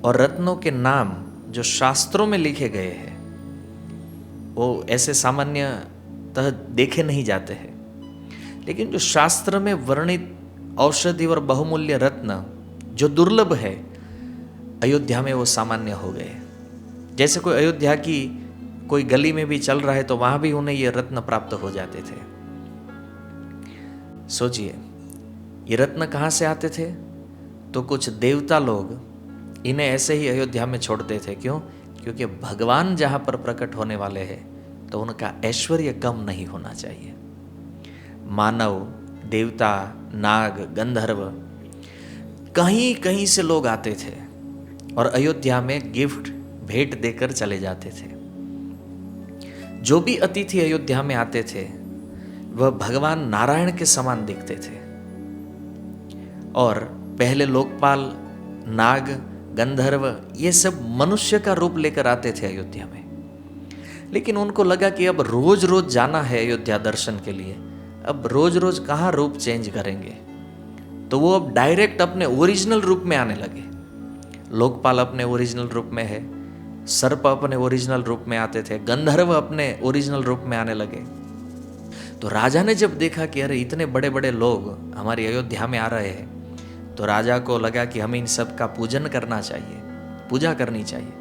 Speaker 1: और रत्नों के नाम जो शास्त्रों में लिखे गए हैं, वो ऐसे सामान्यतः देखे नहीं जाते हैं, लेकिन जो शास्त्र में वर्णित औषधि और बहुमूल्य रत्न जो दुर्लभ है, अयोध्या में वो सामान्य हो गए। जैसे कोई अयोध्या की कोई गली में भी चल रहा है तो वहां भी उन्हें ये रत्न प्राप्त हो जाते थे। सोचिए, ये रत्न कहाँ से आते थे? तो कुछ देवता लोग इन्हें ऐसे ही अयोध्या में छोड़ते थे। क्यों? क्योंकि भगवान जहाँ पर प्रकट होने वाले हैं तो उनका ऐश्वर्य कम नहीं होना चाहिए। मानव, देवता, नाग, गंधर्व, कहीं कहीं से लोग आते थे और अयोध्या में गिफ्ट भेंट देकर चले जाते थे। जो भी अतिथि अयोध्या में आते थे वह भगवान नारायण के समान दिखते थे। और पहले लोकपाल, नाग, गंधर्व ये सब मनुष्य का रूप लेकर आते थे अयोध्या में। लेकिन उनको लगा कि अब रोज रोज जाना है अयोध्या दर्शन के लिए, अब रोज रोज कहाँ रूप चेंज करेंगे, तो वो अब डायरेक्ट अपने ओरिजिनल रूप में आने लगे। लोकपाल अपने ओरिजिनल रूप में है, सर्प अपने ओरिजिनल रूप में आते थे, गंधर्व अपने ओरिजिनल रूप में आने लगे। तो राजा ने जब देखा कि अरे इतने बड़े बड़े लोग हमारी अयोध्या में आ रहे हैं, तो राजा को लगा कि हमें इन सब का पूजन करना चाहिए, पूजा करनी चाहिए।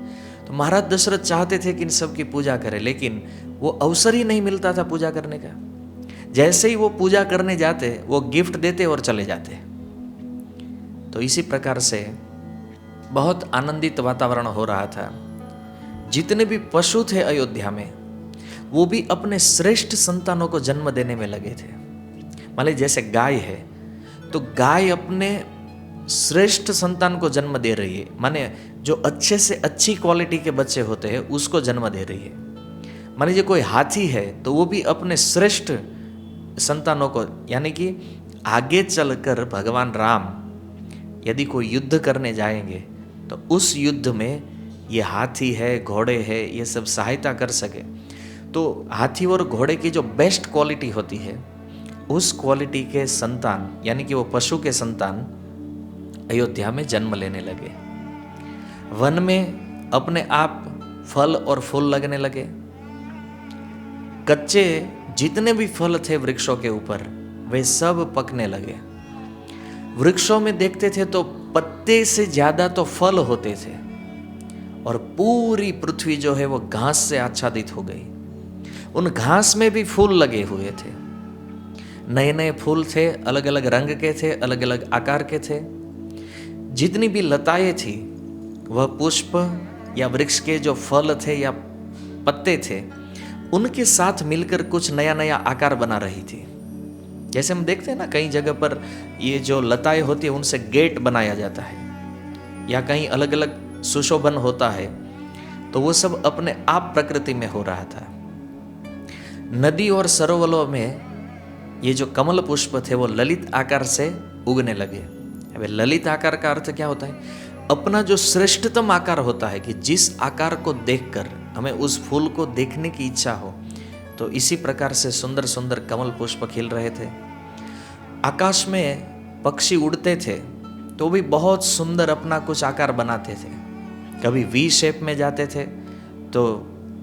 Speaker 1: तो महाराज दशरथ चाहते थे कि इन सब की पूजा करें, लेकिन वो अवसर ही नहीं मिलता था पूजा करने का। जैसे ही वो पूजा करने जाते, वो गिफ्ट देते और चले जाते। तो इसी प्रकार से बहुत आनंदित वातावरण हो रहा था। जितने भी पशु थे अयोध्या में, वो भी अपने श्रेष्ठ संतानों को जन्म देने में लगे थे। मान लीजिए जैसे गाय है, तो गाय अपने श्रेष्ठ संतान को जन्म दे रही है, माने जो अच्छे से अच्छी क्वालिटी के बच्चे होते हैं उसको जन्म दे रही है। मान लीजिए कोई हाथी है तो वो भी अपने श्रेष्ठ संतानों को, यानी कि आगे चलकर भगवान राम यदि कोई युद्ध करने जाएंगे तो उस युद्ध में ये हाथी है, घोड़े है, ये सब सहायता कर सके। तो हाथी और घोड़े की जो बेस्ट क्वालिटी होती है, उस क्वालिटी के संतान, यानी कि वो पशु के संतान अयोध्या में जन्म लेने लगे। वन में अपने आप फल और फूल लगने लगे। कच्चे जितने भी फल थे वृक्षों के ऊपर वे सब पकने लगे। वृक्षों में देखते थे तो पत्ते से ज्यादा तो फल होते थे, और पूरी पृथ्वी जो है वो घास से आच्छादित हो गई। उन घास में भी फूल लगे हुए थे, नए नए फूल थे, अलग अलग रंग के थे, अलग अलग आकार के थे। जितनी भी लताएं थी वह पुष्प या वृक्ष के जो फल थे या पत्ते थे उनके साथ मिलकर कुछ नया नया आकार बना रही थी। जैसे हम देखते हैं ना, कई जगह पर ये जो लताएं होती है उनसे गेट बनाया जाता है, या कहीं अलग अलग सुशोभन होता है, तो वो सब अपने आप प्रकृति में हो रहा था। नदी और सरोवरों में ये जो कमल पुष्प थे वो ललित आकार से उगने लगे। अब ललित आकार का अर्थ क्या होता है? अपना जो श्रेष्ठतम आकार होता है, कि जिस आकार को देखकर हमें उस फूल को देखने की इच्छा हो। तो इसी प्रकार से सुंदर सुंदर कमल पुष्प खिल रहे थे। आकाश में पक्षी उड़ते थे तो भी बहुत सुंदर अपना कुछ आकार बनाते थे। कभी वी शेप में जाते थे तो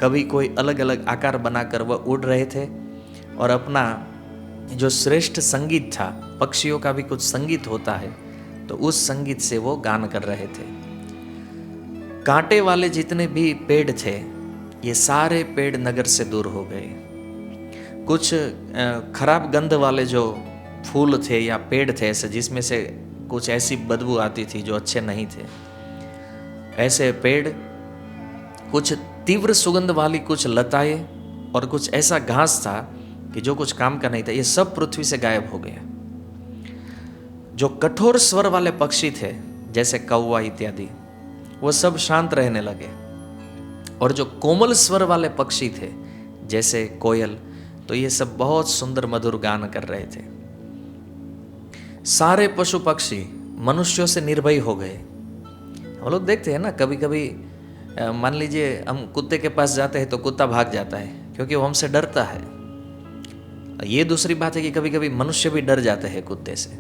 Speaker 1: कभी कोई अलग अलग आकार बनाकर वह उड़ रहे थे, और अपना जो श्रेष्ठ संगीत था, पक्षियों का भी कुछ संगीत होता है, तो उस संगीत से वो गान कर रहे थे। कांटे वाले जितने भी पेड़ थे ये सारे पेड़ नगर से दूर हो गए। कुछ खराब गंध वाले जो फूल थे या पेड़ थे ऐसे, जिसमें से कुछ ऐसी बदबू आती थी जो अच्छे नहीं थे, ऐसे पेड़, कुछ तीव्र सुगंध वाली कुछ लताएं और कुछ ऐसा घास था कि जो कुछ काम का नहीं था, ये सब पृथ्वी से गायब हो गया। जो कठोर स्वर वाले पक्षी थे जैसे कौवा इत्यादि, वो सब शांत रहने लगे, और जो कोमल स्वर वाले पक्षी थे जैसे कोयल, तो ये सब बहुत सुंदर मधुर गान कर रहे थे। सारे पशु पक्षी मनुष्यों से निर्भय हो गए। हम लोग देखते हैं ना, कभी कभी मान लीजिए हम कुत्ते के पास जाते हैं तो कुत्ता भाग जाता है क्योंकि वो हमसे डरता है। ये दूसरी बात है कि कभी कभी मनुष्य भी डर जाते हैं कुत्ते से।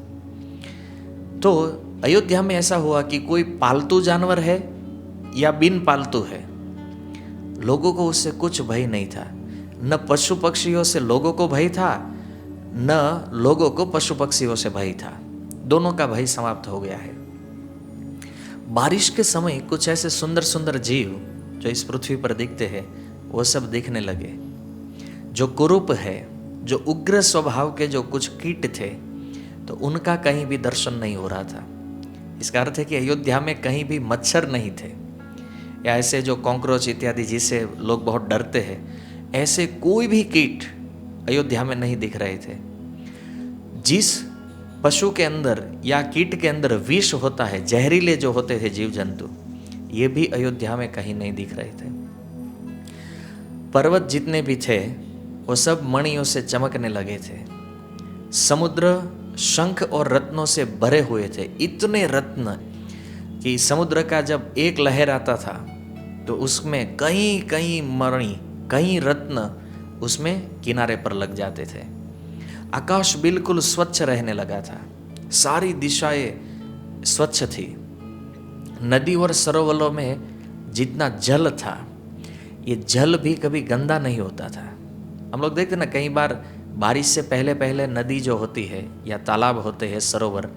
Speaker 1: तो अयोध्या में ऐसा हुआ कि कोई पालतू जानवर है या बिन पालतू है, लोगों को उससे कुछ भय नहीं था। न पशु पक्षियों से लोगों को भय था, न लोगों को पशु पक्षियों से भय था। दोनों का भय समाप्त हो गया है। बारिश के समय कुछ ऐसे सुंदर सुंदर जीव जो इस पृथ्वी पर दिखते हैं वो सब दिखने लगे। जो कुरूप है, जो उग्र स्वभाव के जो कुछ कीट थे, तो उनका कहीं भी दर्शन नहीं हो रहा था। इसका अर्थ है कि अयोध्या में कहीं भी मच्छर नहीं थे, या ऐसे जो कॉकरोच इत्यादि जिसे लोग बहुत डरते हैं, ऐसे कोई भी कीट अयोध्या में नहीं दिख रहे थे। जिस पशु के अंदर या कीट के अंदर विष होता है, जहरीले जो होते थे जीव जंतु, ये भी अयोध्या में कहीं नहीं दिख रहे थे। पर्वत जितने भी थे वो सब मणियों से चमकने लगे थे। समुद्र शंख और रत्नों से भरे हुए थे, इतने रत्न कि समुद्र का जब एक लहर आता था तो उसमें कई कई मणि, कई रत्न उसमें किनारे पर लग जाते थे। आकाश बिल्कुल स्वच्छ रहने लगा था, सारी दिशाएं स्वच्छ थी। नदी और सरोवरों में जितना जल था, ये जल भी कभी गंदा नहीं होता था। हम लोग देखते ना, कई बार बारिश से पहले पहले नदी जो होती है या तालाब होते हैं, सरोवर,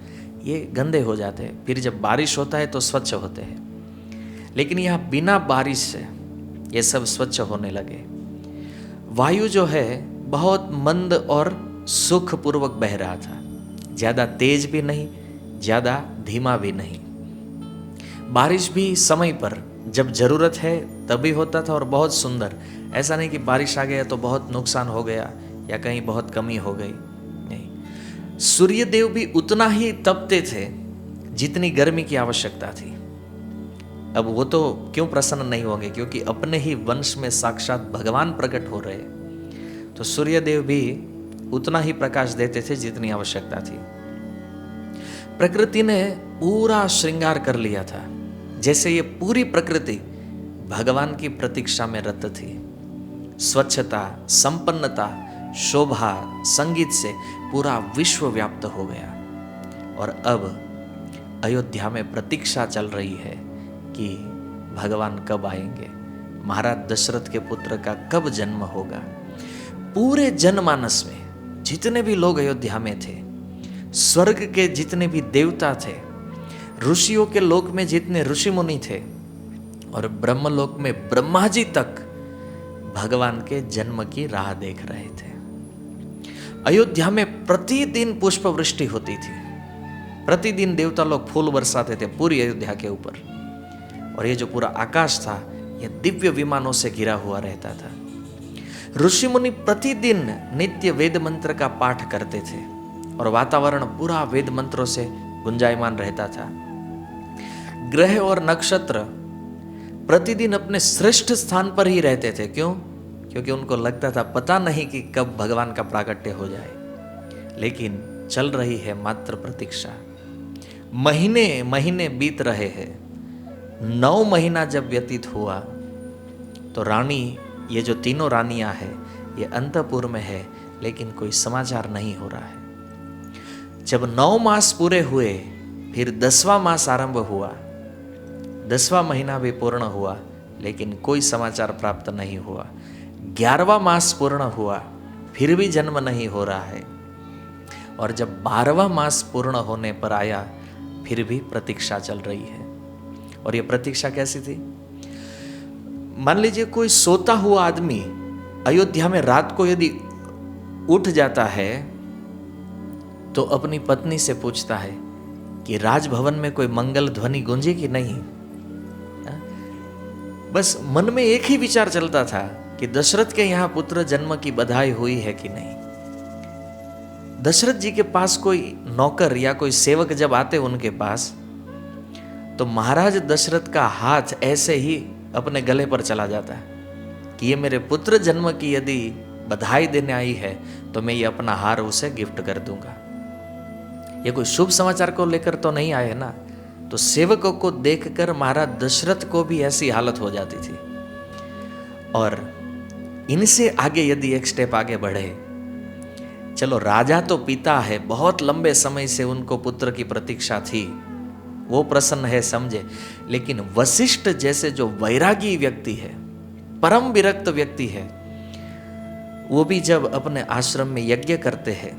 Speaker 1: ये गंदे हो जाते हैं, फिर जब बारिश होता है तो स्वच्छ होते हैं। लेकिन यहाँ बिना बारिश से ये सब स्वच्छ होने लगे। वायु जो है बहुत मंद और सुखपूर्वक बह रहा था, ज़्यादा तेज भी नहीं, ज़्यादा धीमा भी नहीं। बारिश भी समय पर जब ज़रूरत है तभी होता था, और बहुत सुंदर। ऐसा नहीं कि बारिश आ गया तो बहुत नुकसान हो गया या कहीं बहुत कमी हो गई, नहीं। सूर्यदेव भी उतना ही तपते थे जितनी गर्मी की आवश्यकता थी। अब वो तो क्यों प्रसन्न नहीं होंगे, क्योंकि अपने ही वंश में साक्षात भगवान प्रकट हो रहे। तो सूर्यदेव भी उतना ही प्रकाश देते थे जितनी आवश्यकता थी। प्रकृति ने पूरा श्रृंगार कर लिया था, जैसे ये पूरी प्रकृति भगवान की प्रतीक्षा में रत थी। स्वच्छता, संपन्नता, शोभा, संगीत से पूरा विश्व व्याप्त हो गया। और अब अयोध्या में प्रतीक्षा चल रही है कि भगवान कब आएंगे, महाराज दशरथ के पुत्र का कब जन्म होगा। पूरे जनमानस में जितने भी लोग अयोध्या में थे, स्वर्ग के जितने भी देवता थे, ऋषियों के लोक में जितने ऋषि मुनि थे, और ब्रह्मलोक में ब्रह्मा जी तक भगवान के जन्म की राह देख रहे थे। अयोध्या में प्रतिदिन पुष्प वृष्टि होती थी, प्रतिदिन देवता लोग फूल बरसाते थे पूरी अयोध्या के ऊपर। और ये जो पूरा आकाश था, यह दिव्य विमानों से घिरा हुआ रहता था। ऋषि मुनि प्रतिदिन नित्य वेद मंत्र का पाठ करते थे और वातावरण पूरा वेद मंत्रों से गुंजायमान रहता था। ग्रह और नक्षत्र प्रतिदिन अपने श्रेष्ठ स्थान पर ही रहते थे। क्यों? क्योंकि उनको लगता था पता नहीं कि कब भगवान का प्राकट्य हो जाए। लेकिन चल रही है मात्र प्रतीक्षा। महीने महीने बीत रहे हैं। 9 महीना जब व्यतीत हुआ तो रानी, ये जो तीनों रानियां हैं, ये अंतपुर में है, लेकिन कोई समाचार नहीं हो रहा है। जब 9 मास पूरे हुए, फिर 10वां मास आरंभ हुआ, 10वां महीना भी पूर्ण हुआ, लेकिन कोई समाचार प्राप्त नहीं हुआ। 11वां मास पूर्ण हुआ, फिर भी जन्म नहीं हो रहा है। और जब 12वां मास पूर्ण होने पर आया, फिर भी प्रतीक्षा चल रही है। और ये प्रतीक्षा कैसी थी? मान लीजिए कोई सोता हुआ आदमी अयोध्या में रात को यदि उठ जाता है तो अपनी पत्नी से पूछता है कि राजभवन में कोई मंगल ध्वनि गूंजी कि नहीं। बस मन में एक ही विचार चलता था कि दशरथ के यहां पुत्र जन्म की बधाई हुई है कि नहीं। दशरथ जी के पास कोई नौकर या कोई सेवक जब आते उनके पास, तो महाराज दशरथ का हाथ ऐसे ही अपने गले पर चला जाता है कि ये मेरे पुत्र जन्म की यदि बधाई देने आई है तो मैं ये अपना हार उसे गिफ्ट कर दूंगा। ये कोई शुभ समाचार को लेकर तो नहीं आए ना। तो सेवकों को देखकर महाराज दशरथ को भी ऐसी हालत हो जाती थी। और इनसे आगे यदि एक स्टेप आगे बढ़े, चलो राजा तो पिता है, बहुत लंबे समय से उनको पुत्र की प्रतीक्षा थी, वो प्रसन्न है समझे। लेकिन वशिष्ठ जैसे जो वैरागी व्यक्ति है, परम विरक्त व्यक्ति है, वो भी जब अपने आश्रम में यज्ञ करते हैं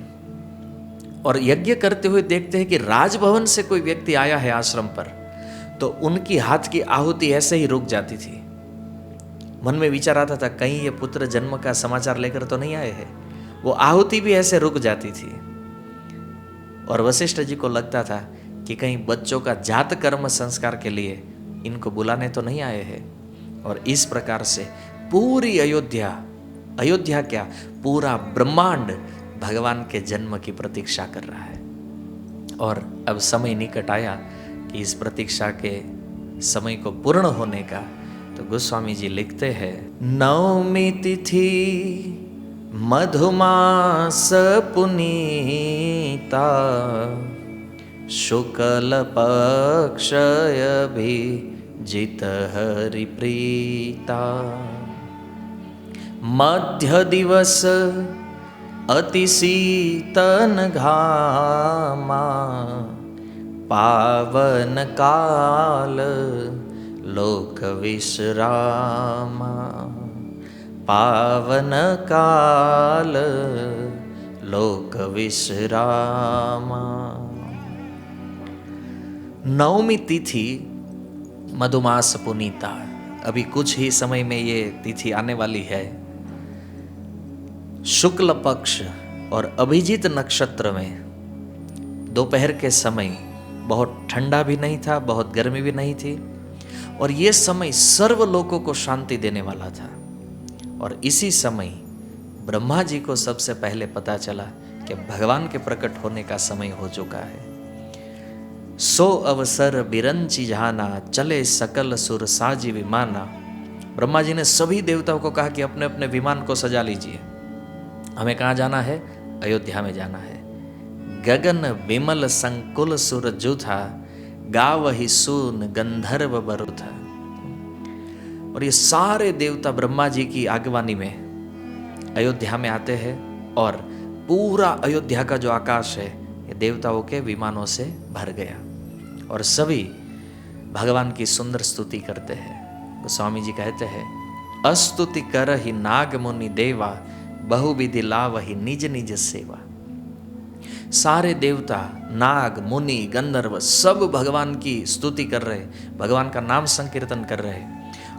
Speaker 1: और यज्ञ करते हुए देखते हैं कि राजभवन से कोई व्यक्ति आया है आश्रम पर, तो उनकी हाथ की आहुति ऐसे ही रुक जाती थी। मन में विचार आता था कहीं ये पुत्र जन्म का समाचार लेकर तो नहीं आए हैं। वो आहुति भी ऐसे रुक जाती थी। और वशिष्ठ जी को लगता था कि कहीं बच्चों का जात कर्म संस्कार के लिए इनको बुलाने तो नहीं आए हैं। और इस प्रकार से पूरी अयोध्या क्या, पूरा ब्रह्मांड भगवान के जन्म की प्रतीक्षा कर रहा है। और अब समय निकट आया कि इस प्रतीक्षा के समय को पूर्ण होने का। तो गोस्वामी जी लिखते हैं, 9वीं तिथि मधुमास पुनीता, शुक्ल पक्षय भी जित हरि प्रीता, मध्य दिवस अति शीतन घामा, पावन काल लोक विश्रामा, पावन काल लोक विश्रामा। 9वीं तिथि मधुमास पुनीता, अभी कुछ ही समय में ये तिथि आने वाली है। शुक्ल पक्ष और अभिजीत नक्षत्र में दोपहर के समय, बहुत ठंडा भी नहीं था, बहुत गर्मी भी नहीं थी, और ये समय सर्व लोकों को शांति देने वाला था। और इसी समय ब्रह्मा जी को सबसे पहले पता चला कि भगवान के प्रकट होने का समय हो चुका है। सो अवसर बिरंची जहाना, चले सकल सुर साजी विमाना। ब्रह्मा जी ने सभी देवताओं को कहा कि अपने अपने विमान को सजा लीजिए, हमें कहाँ जाना है? अयोध्या में जाना है। गगन विमल संकुल सुर जूथा, गावहि सून गंधर्व बरुथा। और ये सारे देवता ब्रह्मा जी की आगवानी में अयोध्या में आते हैं और पूरा अयोध्या का जो आकाश है ये देवताओं के विमानों से भर गया और सभी भगवान की सुंदर स्तुति करते हैं। तो स्वामी जी कहते हैं, अस्तुति करहि नाग मुनि देवा, बहुविधि लावहि निज निज सेवा। सारे देवता, नाग, मुनि, गंधर्व सब भगवान की स्तुति कर रहे, भगवान का नाम संकीर्तन कर रहे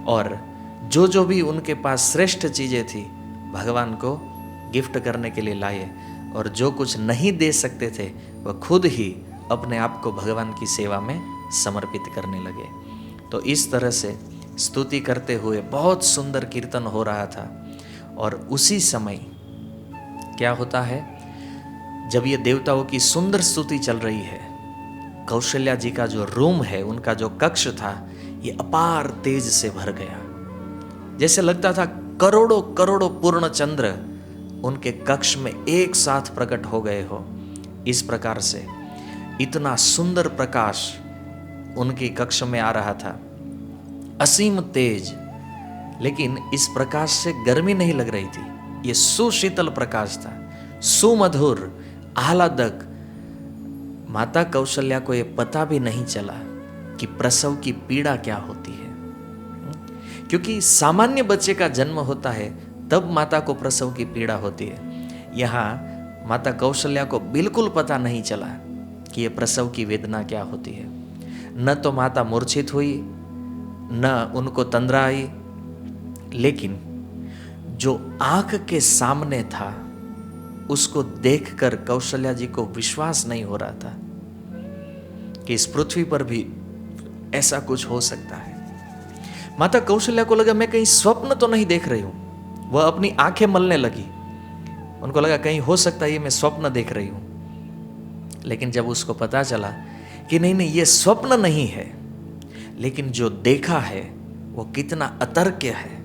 Speaker 1: और जो जो भी उनके पास श्रेष्ठ चीजें थी भगवान को गिफ्ट करने के लिए लाए और जो कुछ नहीं दे सकते थे वह खुद ही अपने आप को भगवान की सेवा में समर्पित करने लगे। तो इस तरह से स्तुति करते हुए बहुत सुंदर कीर्तन हो रहा था। और उसी समय क्या होता है, जब ये देवताओं की सुंदर स्तुति चल रही है, कौशल्या जी का जो रूम है, उनका जो कक्ष था, ये अपार तेज से भर गया। जैसे लगता था करोड़ों करोड़ों पूर्ण चंद्र उनके कक्ष में एक साथ प्रकट हो गए हो। इस प्रकार से इतना सुंदर प्रकाश उनके कक्ष में आ रहा था, असीम तेज। लेकिन इस प्रकाश से गर्मी नहीं लग रही थी, ये सुशीतल प्रकाश था, सुमधुर, आह्लादक। माता कौशल्या को ये पता भी नहीं चला कि प्रसव की पीड़ा क्या होती है, क्योंकि सामान्य बच्चे का जन्म होता है तब माता को प्रसव की पीड़ा होती है। यहाँ माता कौशल्या को बिल्कुल पता नहीं चला कि ये प्रसव की वेदना क्या होती है। न तो माता मूर्छित हुई, न उनको तंद्रा आई, लेकिन जो आंख के सामने था उसको देखकर कौशल्या जी को विश्वास नहीं हो रहा था कि इस पृथ्वी पर भी ऐसा कुछ हो सकता है। माता कौशल्या को लगा मैं कहीं स्वप्न तो नहीं देख रही हूं। वह अपनी आंखें मलने लगी, उनको लगा कहीं हो सकता है ये मैं स्वप्न देख रही हूं। लेकिन जब उसको पता चला कि नहीं नहीं, ये स्वप्न नहीं है, लेकिन जो देखा है वो कितना अतर्क्य है,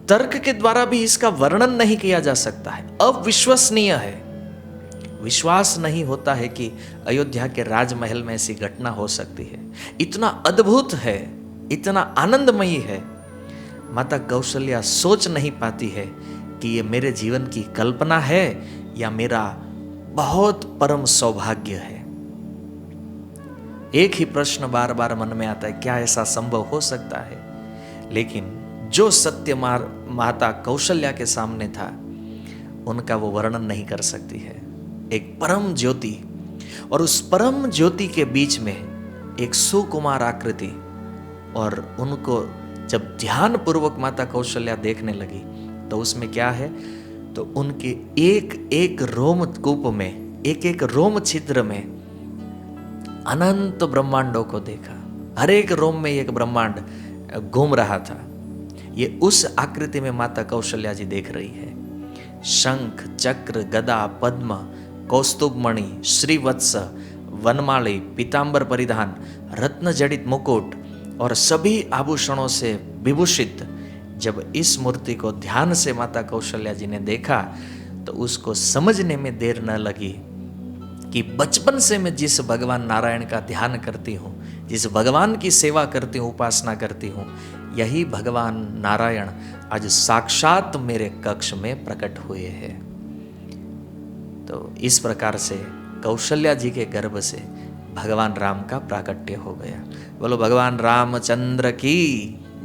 Speaker 1: तर्क के द्वारा भी इसका वर्णन नहीं किया जा सकता है, अविश्वसनीय है। विश्वास नहीं होता है कि अयोध्या के राजमहल में ऐसी घटना हो सकती है। इतना अद्भुत है, इतना आनंदमयी है। माता कौशल्या सोच नहीं पाती है कि ये मेरे जीवन की कल्पना है या मेरा बहुत परम सौभाग्य है। एक ही प्रश्न बार बार मन में आता है, क्या ऐसा संभव हो सकता है? लेकिन जो सत्य माता कौशल्या के सामने था उनका वो वर्णन नहीं कर सकती है। एक परम ज्योति, और उस परम ज्योति के बीच में एक सुकुमार आकृति, और उनको जब ध्यान पूर्वक माता कौशल्या देखने लगी तो उसमें क्या है, तो उनके एक एक रोमकूप में, एक एक रोम छिद्र में अनंत ब्रह्मांडों को देखा। हर एक रोम में एक ब्रह्मांड घूम रहा था। ये उस आकृति में माता कौशल्या जी देख रही है। शंख, चक्र, गदा, पद्म, कौस्तुभमणि, श्रीवत्स, वनमाली, पीतांबर परिधान, रत्न जड़ित मुकुट और सभी आभूषणों से विभूषित जब इस मूर्ति को ध्यान से माता कौशल्या जी ने देखा तो उसको समझने में देर न लगी कि बचपन से मैं जिस भगवान नारायण का ध्यान करती हूँ, जिस भगवान की सेवा करती हूँ, उपासना करती हूँ, यही भगवान नारायण आज साक्षात मेरे कक्ष में प्रकट हुए हैं। तो इस प्रकार से कौशल्या जी के गर्भ से भगवान राम का प्राकट्य हो गया। बोलो भगवान रामचंद्र की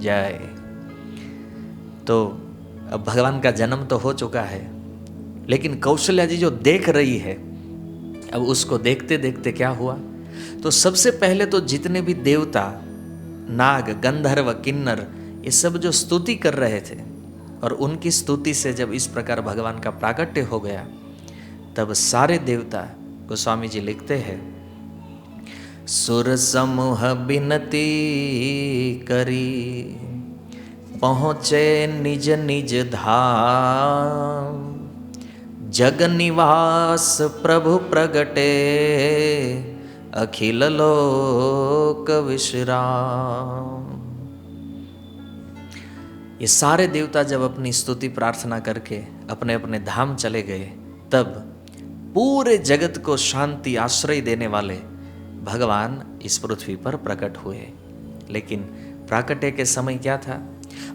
Speaker 1: जय। तो अब भगवान का जन्म तो हो चुका है, लेकिन कौशल्या जी जो देख रही है, अब उसको देखते देखते क्या हुआ, तो सबसे पहले तो जितने भी देवता, नाग, गंधर्व, किन्नर, ये सब जो स्तुति कर रहे थे, और उनकी स्तुति से जब इस प्रकार भगवान का प्राकट्य हो गया, तब सारे देवता, गोस्वामी जी लिखते हैं, सुर समूह बिनती करी, पहुँचे निज निज धाम, जग निवास प्रभु प्रगटे, अखिल लोक विश्राम। ये सारे देवता जब अपनी स्तुति प्रार्थना करके अपने अपने धाम चले गए, तब पूरे जगत को शांति आश्रय देने वाले भगवान इस पृथ्वी पर प्रकट हुए। लेकिन प्राकट्य के समय क्या था?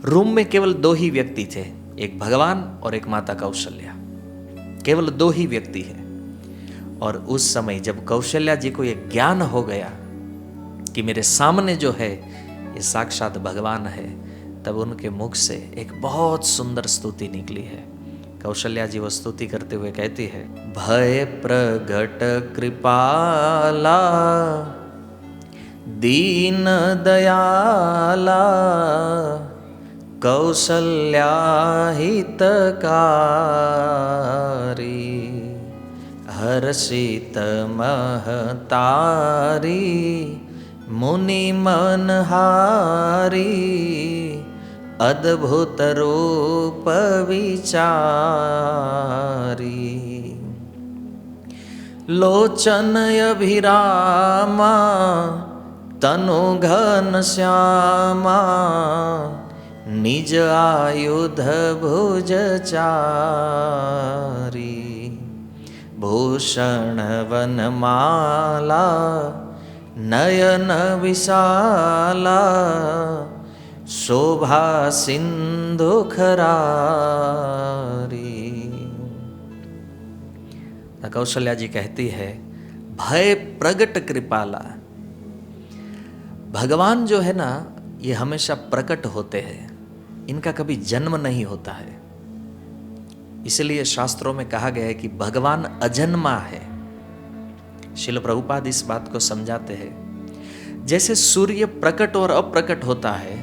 Speaker 1: रूम में केवल 2 ही व्यक्ति थे, एक भगवान और एक माता कौशल्या। केवल 2 ही व्यक्ति है। और उस समय जब कौशल्या जी को यह ज्ञान हो गया कि मेरे सामने जो है ये साक्षात भगवान है, तब उनके मुख से एक बहुत सुंदर स्तुति निकली है। कौशल्या जी वो स्तुति करते हुए कहती है, भय प्रगट कृपाला दीन दयाला कौशल्या हितकारी हर्षित महतारी मुनि मनहारी अद्भुत रूप विचारी लोचन अभिरामा तनु घन श्यामा निज आयुध भुज चारी भूषण वनमाला नयन विशाला शोभा सिंधु खरारी। कौशल्या जी कहती है, भय प्रगट कृपाला। भगवान जो है ना, ये हमेशा प्रकट होते हैं, इनका कभी जन्म नहीं होता है। इसलिए शास्त्रों में कहा गया है कि भगवान अजन्मा है। श्रील प्रभुपाद इस बात को समझाते हैं, जैसे सूर्य प्रकट और अप्रकट होता है,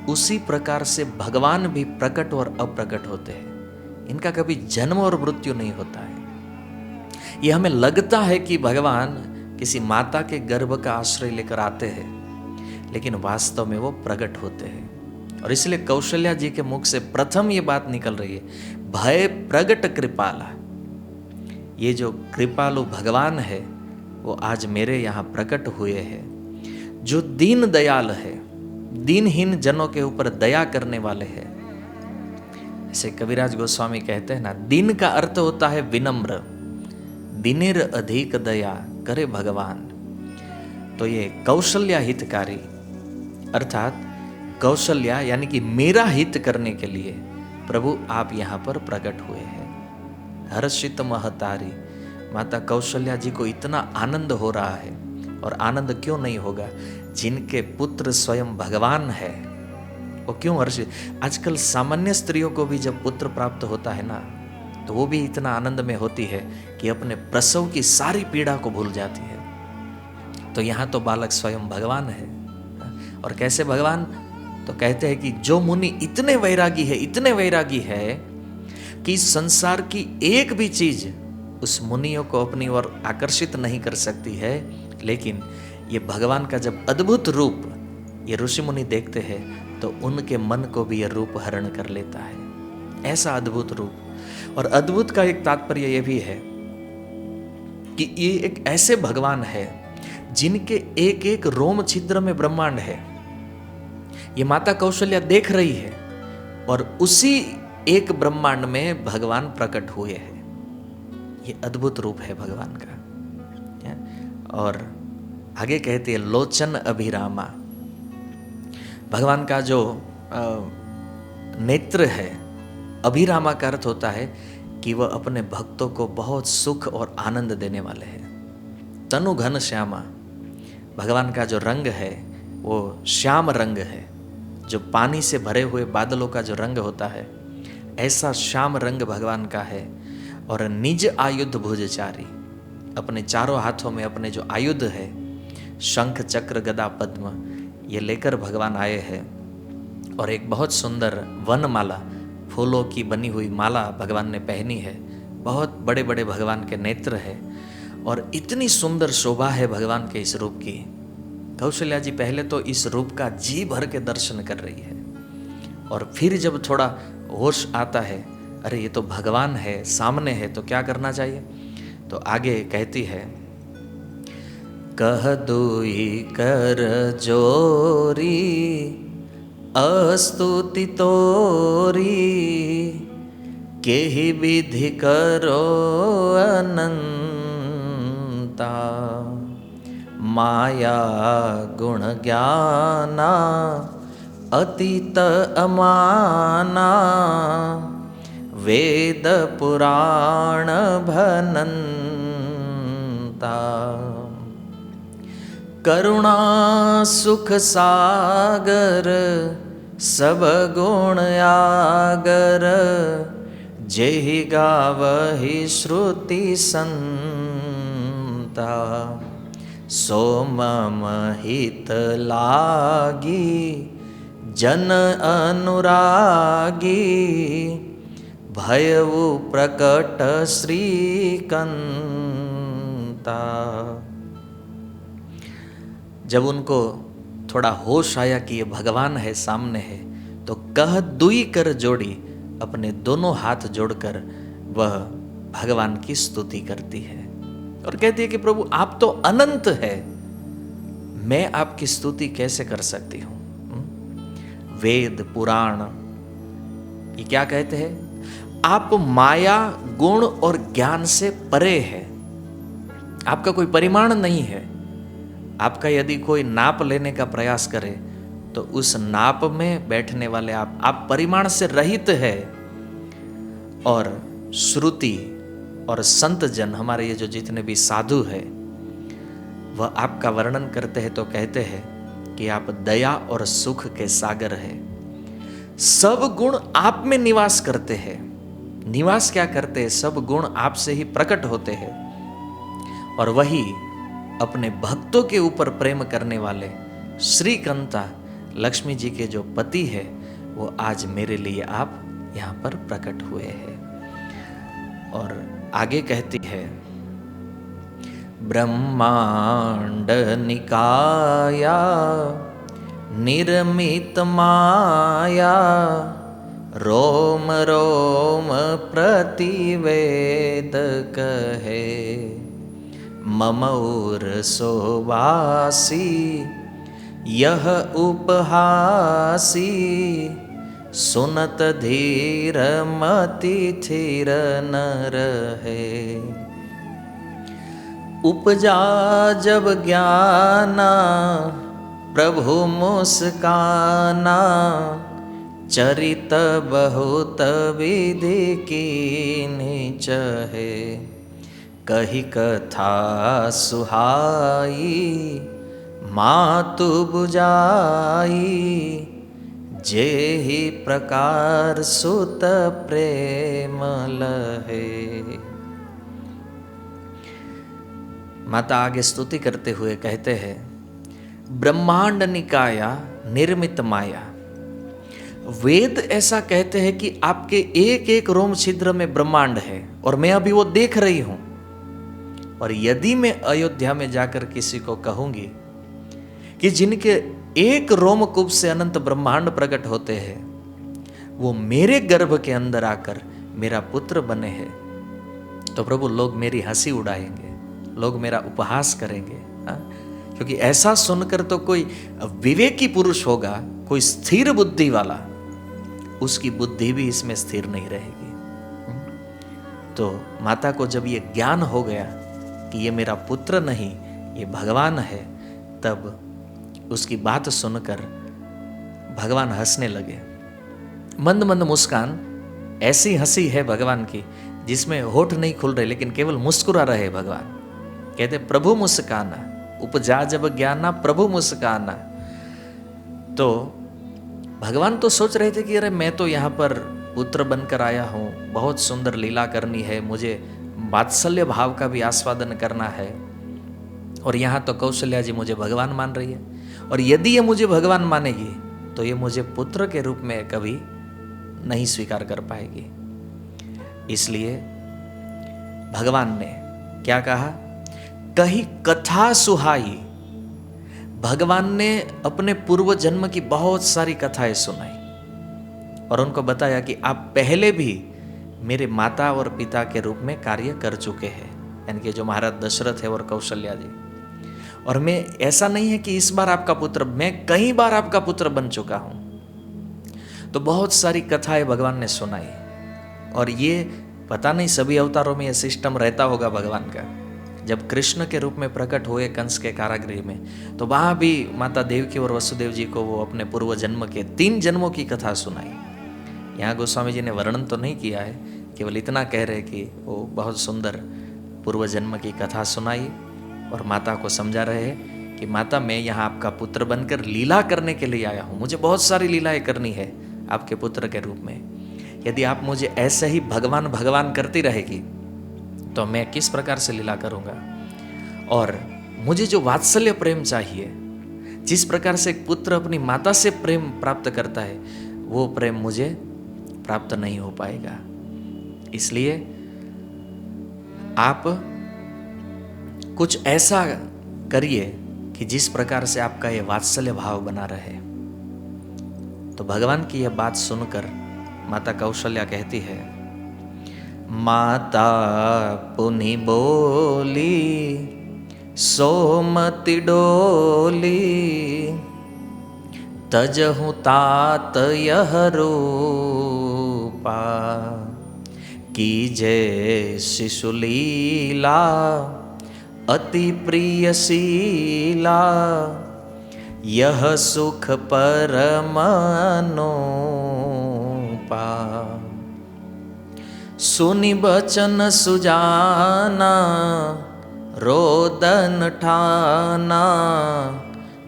Speaker 1: उसी प्रकार से भगवान भी प्रकट और अप्रकट होते हैं। इनका कभी जन्म और मृत्यु नहीं होता है। ये हमें लगता है कि भगवान किसी माता के गर्भ का आश्रय लेकर आते हैं, लेकिन वास्तव में वो प्रकट होते हैं। और इसलिए कौशल्या जी के मुख से प्रथम ये बात निकल रही है, भय प्रगट कृपाला। ये जो कृपालु भगवान है वो आज मेरे यहाँ प्रकट हुए हैं, जो दीन दयाल है, दीनहीन जनों के ऊपर दया करने वाले हैं। ऐसे कविराज गोस्वामी कहते हैं ना, दीन का अर्थ होता है विनम्र, दिनेर अधिक दया करे भगवान। तो ये कौशल्या हितकारी, अर्थात कौशल्या यानी कि मेरा हित करने के लिए प्रभु आप यहाँ पर प्रकट हुए हैं। हर्षित महतारी, माता कौशल्या जी को इतना आनंद हो रहा है, और आनंद क्यों नहीं होगा, जिनके पुत्र स्वयं भगवान है वो क्यों हर्षित। आजकल सामान्य स्त्रियों को भी जब पुत्र प्राप्त होता है ना, तो वो भी इतना आनंद में होती है कि अपने प्रसव की सारी पीड़ा को भूल जाती है। तो यहाँ तो बालक स्वयं भगवान है। और कैसे भगवान? तो कहते हैं कि जो मुनि इतने वैरागी है, इतने वैरागी है कि संसार की एक भी चीज उस मुनियों को अपनी ओर आकर्षित नहीं कर सकती है, लेकिन ये भगवान का जब अद्भुत रूप ये ऋषि मुनि देखते हैं तो उनके मन को भी यह रूप हरण कर लेता है। ऐसा अद्भुत रूप। और अद्भुत का एक तात्पर्य यह भी है कि ये एक ऐसे भगवान है जिनके एक एक रोम छिद्र में ब्रह्मांड है। ये माता कौशल्या देख रही है और उसी एक ब्रह्मांड में भगवान प्रकट हुए हैं। ये अद्भुत रूप है भगवान का। और आगे कहते हैं लोचन अभिरामा। भगवान का जो नेत्र है, अभिरामा का अर्थ होता है कि वह अपने भक्तों को बहुत सुख और आनंद देने वाले हैं। तनु घन श्यामा, भगवान का जो रंग है वो श्याम रंग है, जो पानी से भरे हुए बादलों का जो रंग होता है, ऐसा श्याम रंग भगवान का है। और निज आयुध भुजचारी, अपने चारों हाथों में अपने जो आयुध है, शंख चक्र गदा पद्म, ये लेकर भगवान आए हैं। और एक बहुत सुंदर वनमाला, फूलों की बनी हुई माला भगवान ने पहनी है। बहुत बड़े बड़े भगवान के नेत्र है और इतनी सुंदर शोभा है भगवान के इस रूप की। कौशल्या जी पहले तो इस रूप का जी भर के दर्शन कर रही है, और फिर जब थोड़ा होश आता है, अरे ये तो भगवान है, सामने है, तो क्या करना चाहिए। तो आगे कहती है, कह दुई कर जोरी अस्तुति तोरी, केहि विधि करो अनंता। माया गुण ज्ञाना अतीत अमाना, वेद पुराण भनंता। करुणा सुख सागर सब गुण आगर, जेहि गावहि श्रुति संता। सो मम हित लागी जन अनुरागी, भयउ प्रकट श्रीकंता। जब उनको थोड़ा होश आया कि ये भगवान है सामने है, तो कह दुई कर जोड़ी, अपने दोनों हाथ जोड़कर वह भगवान की स्तुति करती है और कहती है कि प्रभु आप तो अनंत है, मैं आपकी स्तुति कैसे कर सकती हूं। वेद पुराण ये क्या कहते हैं, आप माया गुण और ज्ञान से परे है, आपका कोई परिमाण नहीं है। आपका यदि कोई नाप लेने का प्रयास करे तो उस नाप में बैठने वाले आप परिमाण से रहित है। और श्रुति और संत जन, हमारे ये जो जितने भी साधु है, वह आपका वर्णन करते हैं तो कहते हैं कि आप दया और सुख के सागर है। सब गुण आप में निवास करते हैं। निवास क्या करते हैं, सब गुण आपसे ही प्रकट होते हैं। और वही अपने भक्तों के ऊपर प्रेम करने वाले श्रीकंता लक्ष्मी जी के जो पति है, वो आज मेरे लिए आप यहाँ पर प्रकट हुए हैं। और आगे कहती है, ब्रह्मांड निकाया निर्मित माया, रोम रोम प्रतिवेद कहे, ममौर सोवासी यह उपहासी, सुनत धीर मति थिर न रहे। उपजा जब ज्ञाना प्रभु मुस्काना, चरित बहुत विधि कीन्ही चहे, कही कथा सुहाई मातु बुझाई, जेहि प्रकार सुत प्रेम लहे। माता आगे स्तुति करते हुए कहते हैं, ब्रह्मांड निकाया निर्मित माया। वेद ऐसा कहते हैं कि आपके एक एक रोम छिद्र में ब्रह्मांड है और मैं अभी वो देख रही हूं। और यदि मैं अयोध्या में जाकर किसी को कहूंगी कि जिनके एक रोमकूप से अनंत ब्रह्मांड प्रकट होते हैं, वो मेरे गर्भ के अंदर आकर मेरा पुत्र बने हैं, तो प्रभु लोग मेरी हंसी उड़ाएंगे, लोग मेरा उपहास करेंगे। क्योंकि ऐसा सुनकर तो कोई विवेकी पुरुष होगा, कोई स्थिर बुद्धि वाला, उसकी बुद्धि भी इसमें स्थिर नहीं रहेगी। तो माता को जब ये ज्ञान हो गया कि ये मेरा पुत्र नहीं, ये भगवान है, तब उसकी बात सुनकर भगवान हंसने लगे। मंद मंद मुस्कान, ऐसी हंसी है भगवान की जिसमें होठ नहीं खुल रहे, लेकिन केवल मुस्कुरा रहे भगवान। कहते प्रभु मुस्काना, उपजा जब ज्ञाना प्रभु मुस्काना। तो भगवान तो सोच रहे थे कि अरे मैं तो यहाँ पर पुत्र बनकर आया हूँ, बहुत सुंदर लीला करनी है, मुझे वात्सल्य भाव का भी आस्वादन करना है, और यहाँ तो कौशल्या जी मुझे भगवान मान रही है, और यदि ये मुझे भगवान मानेगी तो ये मुझे पुत्र के रूप में कभी नहीं स्वीकार कर पाएगी। इसलिए भगवान ने क्या कहा, कही कथा सुहाई। भगवान ने अपने पूर्व जन्म की बहुत सारी कथाएं सुनाई और उनको बताया कि आप पहले भी मेरे माता और पिता के रूप में कार्य कर चुके हैं, यानी कि जो महाराज दशरथ है और कौशल्या जी। और मैं ऐसा नहीं है कि इस बार आपका पुत्र, मैं कई बार आपका पुत्र बन चुका हूं। तो बहुत सारी कथाएं भगवान ने सुनाई, और ये पता नहीं सभी अवतारों में ये सिस्टम रहता होगा भगवान का। जब कृष्ण के रूप में प्रकट हुए कंस के कारागृह में, तो वहां भी माता देवकी और वसुदेव जी को वो अपने पूर्व जन्म के 3 जन्मों की कथा सुनाई। यहाँ गोस्वामी जी ने वर्णन तो नहीं किया है, केवल इतना कह रहे कि वो बहुत सुंदर पूर्व जन्म की कथा सुनाई और माता को समझा रहे हैं कि माता, मैं यहाँ आपका पुत्र बनकर लीला करने के लिए आया हूँ, मुझे बहुत सारी लीलाएं करनी है आपके पुत्र के रूप में। यदि आप मुझे ऐसे ही भगवान भगवान करती रहेगी तो मैं किस प्रकार से लीला करूँगा। और मुझे जो वात्सल्य प्रेम चाहिए, जिस प्रकार से एक पुत्र अपनी माता से प्रेम प्राप्त करता है, वो प्रेम मुझे प्राप्त नहीं हो पाएगा। इसलिए आप कुछ ऐसा करिए कि जिस प्रकार से आपका ये वात्सल्य भाव बना रहे। तो भगवान की यह बात सुनकर माता कौशल्या कहती है, माता पुनि बोली सोमति डोली, तजहु तात यह रूपा, कीजे शिशुलीला अति प्रियशीला, यह सुख परम अनूपा। सुनि बचन सुजाना रोदन ठाना,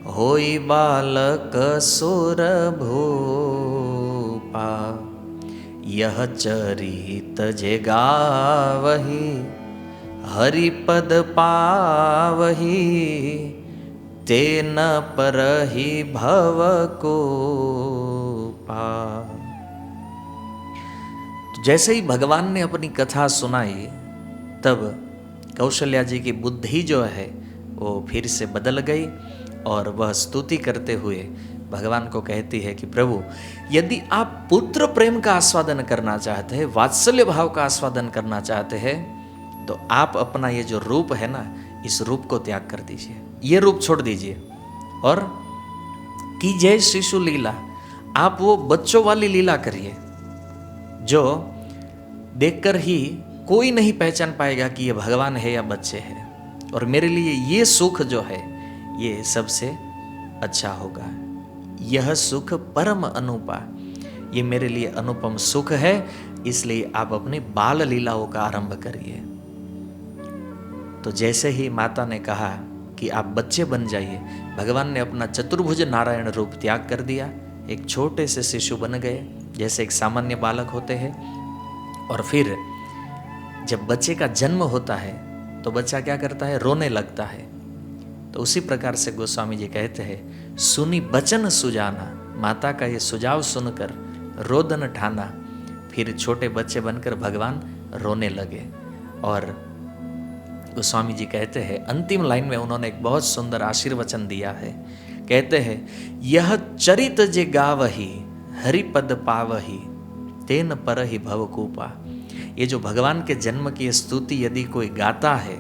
Speaker 1: होई बालक सुर भूपा। यह चरित जे गावही, हरिपद पावही, ते न परहि भव कोपा। जैसे ही भगवान ने अपनी कथा सुनाई, तब कौशल्या जी की बुद्धि जो है वो फिर से बदल गई, और वह स्तुति करते हुए भगवान को कहती है कि प्रभु, यदि आप पुत्र प्रेम का आस्वादन करना चाहते हैं, वात्सल्य भाव का आस्वादन करना चाहते हैं, तो आप अपना ये जो रूप है ना, इस रूप को त्याग कर दीजिए, ये रूप छोड़ दीजिए, और कीजिए शिशु लीला। आप वो बच्चों वाली लीला करिए जो देखकर ही कोई नहीं पहचान पाएगा कि ये भगवान है या बच्चे हैं। और मेरे लिए ये सुख जो है ये सबसे अच्छा होगा। यह सुख परम अनुपा, ये मेरे लिए अनुपम सुख है, इसलिए आप अपनी बाल लीलाओं का आरंभ करिए। तो जैसे ही माता ने कहा कि आप बच्चे बन जाइए, भगवान ने अपना चतुर्भुज नारायण रूप त्याग कर दिया, एक छोटे से शिशु बन गए जैसे एक सामान्य बालक होते हैं। और फिर जब बच्चे का जन्म होता है तो बच्चा क्या करता है, रोने लगता है। तो उसी प्रकार से गोस्वामी जी कहते हैं, सुनी बचन सुजाना, माता का ये सुझाव सुनकर रोदन ठाना, फिर छोटे बच्चे बनकर भगवान रोने लगे। और गोस्वामी जी कहते हैं, अंतिम लाइन में उन्होंने एक बहुत सुंदर आशीर्वचन दिया है। कहते हैं, यह चरित जे गावही, हरिपद पावही, तेन परहि भवकूपा। ये जो भगवान के जन्म की स्तुति यदि कोई गाता है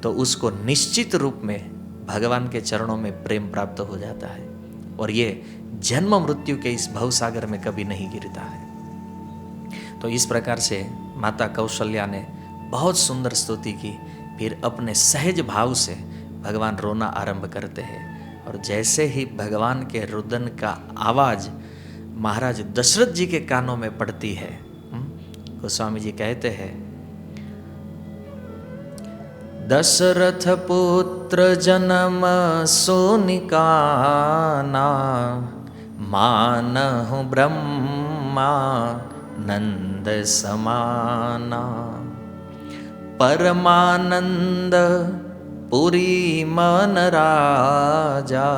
Speaker 1: तो उसको निश्चित रूप में भगवान के चरणों में प्रेम प्राप्त हो जाता है, और ये जन्म मृत्यु के इस भवसागर में कभी नहीं गिरता है। तो इस प्रकार से माता कौशल्या ने बहुत सुंदर स्तुति की। फिर अपने सहज भाव से भगवान रोना आरंभ करते हैं, और जैसे ही भगवान के रुदन का आवाज महाराज दशरथ जी के कानों में पड़ती है, गोस्वामी जी कहते हैं, दशरथ पुत्र जन्म सोनिकाना, मानहु ब्रह्मा नंद समाना, परमानंद पुरी मन राजा,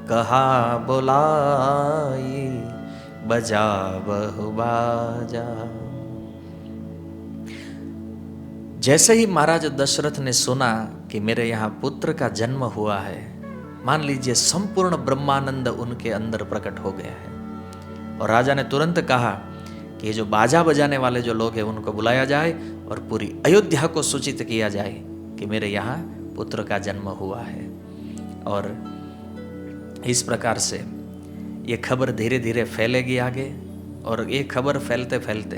Speaker 1: कहा बुलाई बजा बहु बाजा। जैसे ही महाराज दशरथ ने सुना कि मेरे यहाँ पुत्र का जन्म हुआ है, मान लीजिए संपूर्ण ब्रह्मानंद उनके अंदर प्रकट हो गया है। और राजा ने तुरंत कहा कि ये जो बाजा बजाने वाले जो लोग हैं उनको बुलाया जाए और पूरी अयोध्या को सूचित किया जाए कि मेरे यहाँ पुत्र का जन्म हुआ है। और इस प्रकार से ये खबर धीरे धीरे फैलेगी आगे, और ये खबर फैलते फैलते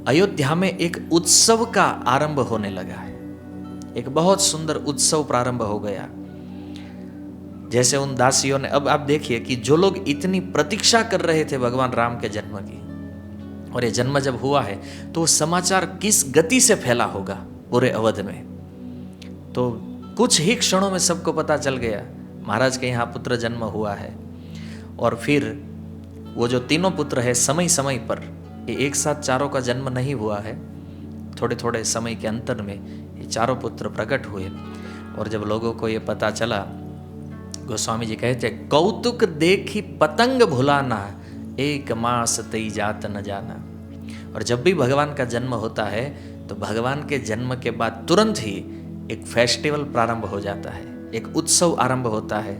Speaker 1: अयोध्या में एक उत्सव का आरंभ होने लगा है। एक बहुत सुंदर उत्सव प्रारंभ हो गया। जैसे उन दासियों ने, अब आप देखिए कि जो लोग इतनी प्रतीक्षा कर रहे थे भगवान राम के जन्म की, और ये जन्म जब हुआ है तो समाचार किस गति से फैला होगा पूरे अवध में। तो कुछ ही क्षणों में सबको पता चल गया महाराज के यहाँ पुत्र जन्म हुआ है। और फिर वो जो तीनों पुत्र है समय समय पर, ये एक साथ चारों का जन्म नहीं हुआ है, थोड़े थोड़े समय के अंतर में ये चारों पुत्र प्रकट हुए। और जब लोगों को ये पता चला, गोस्वामी जी कहते कौतुक देखी पतंग भुलाना, एक मास तई जात न जाना। और जब भी भगवान का जन्म होता है तो भगवान के जन्म के बाद तुरंत ही एक फेस्टिवल प्रारंभ हो जाता है, एक उत्सव आरंभ होता है।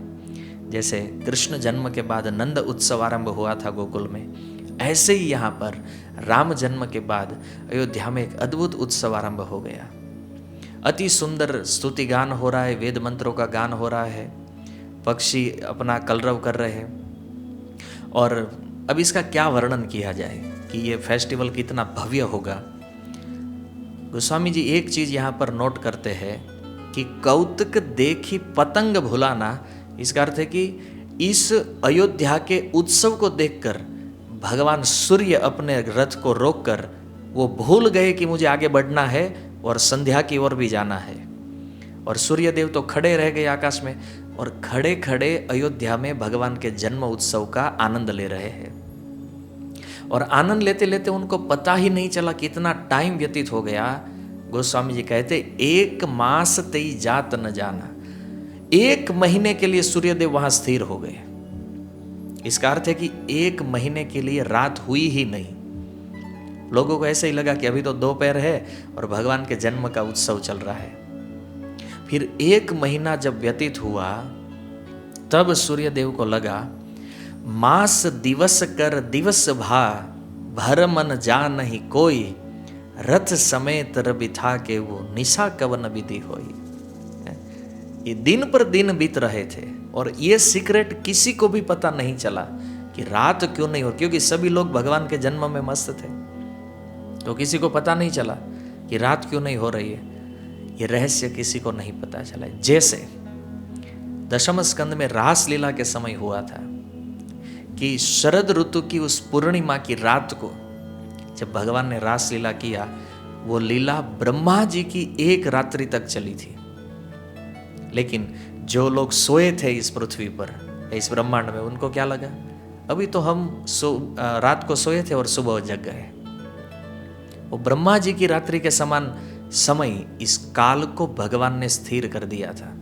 Speaker 1: जैसे कृष्ण जन्म के बाद नंद उत्सव आरंभ हुआ था गोकुल में, ऐसे ही यहाँ पर राम जन्म के बाद अयोध्या में एक अद्भुत उत्सव आरंभ हो गया। अति सुंदर स्तुति गान हो रहा है, वेद मंत्रों का गान हो रहा है, पक्षी अपना कलरव कर रहे हैं। और अब इसका क्या वर्णन किया जाए कि ये फेस्टिवल कितना भव्य होगा। गोस्वामी जी एक चीज यहाँ पर नोट करते हैं कि कौतुक देखी पतंग भुलाना, इसका अर्थ है कि इस अयोध्या के उत्सव को देखकर भगवान सूर्य अपने रथ को रोककर वो भूल गए कि मुझे आगे बढ़ना है और संध्या की ओर भी जाना है। और सूर्य देव तो खड़े रह गए आकाश में, और खड़े खड़े अयोध्या में भगवान के जन्म उत्सव का आनंद ले रहे हैं। और आनंद लेते लेते उनको पता ही नहीं चला कितना टाइम व्यतीत हो गया। गोस्वामी जी कहते एक मास तई जात न जाना, एक महीने के लिए सूर्यदेव वहां स्थिर हो गए। इसका अर्थ है कि एक महीने के लिए रात हुई ही नहीं। लोगों को ऐसे ही लगा कि अभी तो दोपहर है और भगवान के जन्म का उत्सव चल रहा है। फिर एक महीना जब व्यतीत हुआ तब सूर्यदेव को लगा मास दिवस कर दिवस भा, भर मन जा नहीं कोई, रथ समेत रवि था के वो निशा कवन विधि होई। ये दिन पर दिन बीत रहे थे और ये सीक्रेट किसी को भी पता नहीं चला कि रात क्यों नहीं हो, क्योंकि सभी लोग भगवान के जन्म में मस्त थे। तो किसी को पता नहीं चला कि रात क्यों नहीं हो रही है। ये रहस्य किसी को नहीं पता चला। जैसे दशम स्कंद में रास लीला के समय हुआ था कि शरद ऋतु की उस पूर्णिमा की रात को जब भगवान ने रास लीला किया, वो लीला ब्रह्मा जी की एक रात्रि तक चली थी। लेकिन जो लोग सोए थे इस पृथ्वी पर, इस ब्रह्मांड में, उनको क्या लगा अभी तो हम रात को सोए थे और सुबह जग गए। वो ब्रह्मा जी की रात्रि के समान समय इस काल को भगवान ने स्थिर कर दिया था।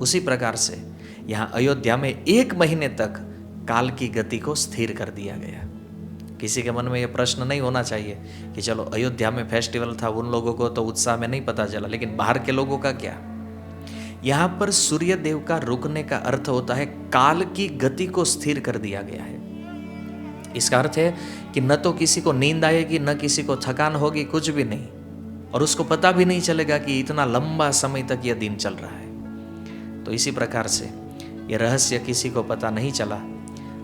Speaker 1: उसी प्रकार से यहाँ अयोध्या में एक महीने तक काल की गति को स्थिर कर दिया गया। किसी के मन में यह प्रश्न नहीं होना चाहिए कि चलो अयोध्या में फेस्टिवल था, उन लोगों को तो उत्साह में नहीं पता चला, लेकिन बाहर के लोगों का क्या। यहाँ पर सूर्य देव का रुकने का अर्थ होता है काल की गति को स्थिर कर दिया गया है। इसका अर्थ है कि न तो किसी को नींद आएगी, न किसी को थकान होगी, कुछ भी नहीं, और उसको पता भी नहीं चलेगा कि इतना लंबा समय तक यह दिन चल रहा है। तो इसी प्रकार से यह रहस्य किसी को पता नहीं चला।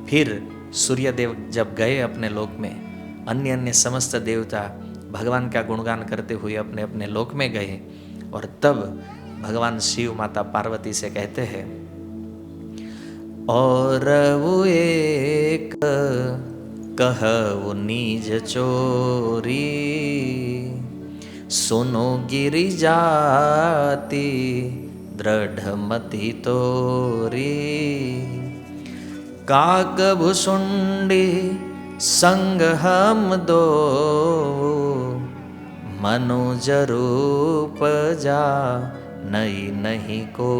Speaker 1: फिर सूर्यदेव जब गए अपने लोक में, अन्य अन्य समस्त देवता भगवान का गुणगान करते हुए अपने अपने लोक में गए, और तब भगवान शिव माता पार्वती से कहते हैं और वो एक कहु निज चोरी, सुनो गिरि जाति दृढ़ मति तोरी, काक भुसुंडी संग हम दो, मनुज रूप जा नहीं नहीं को।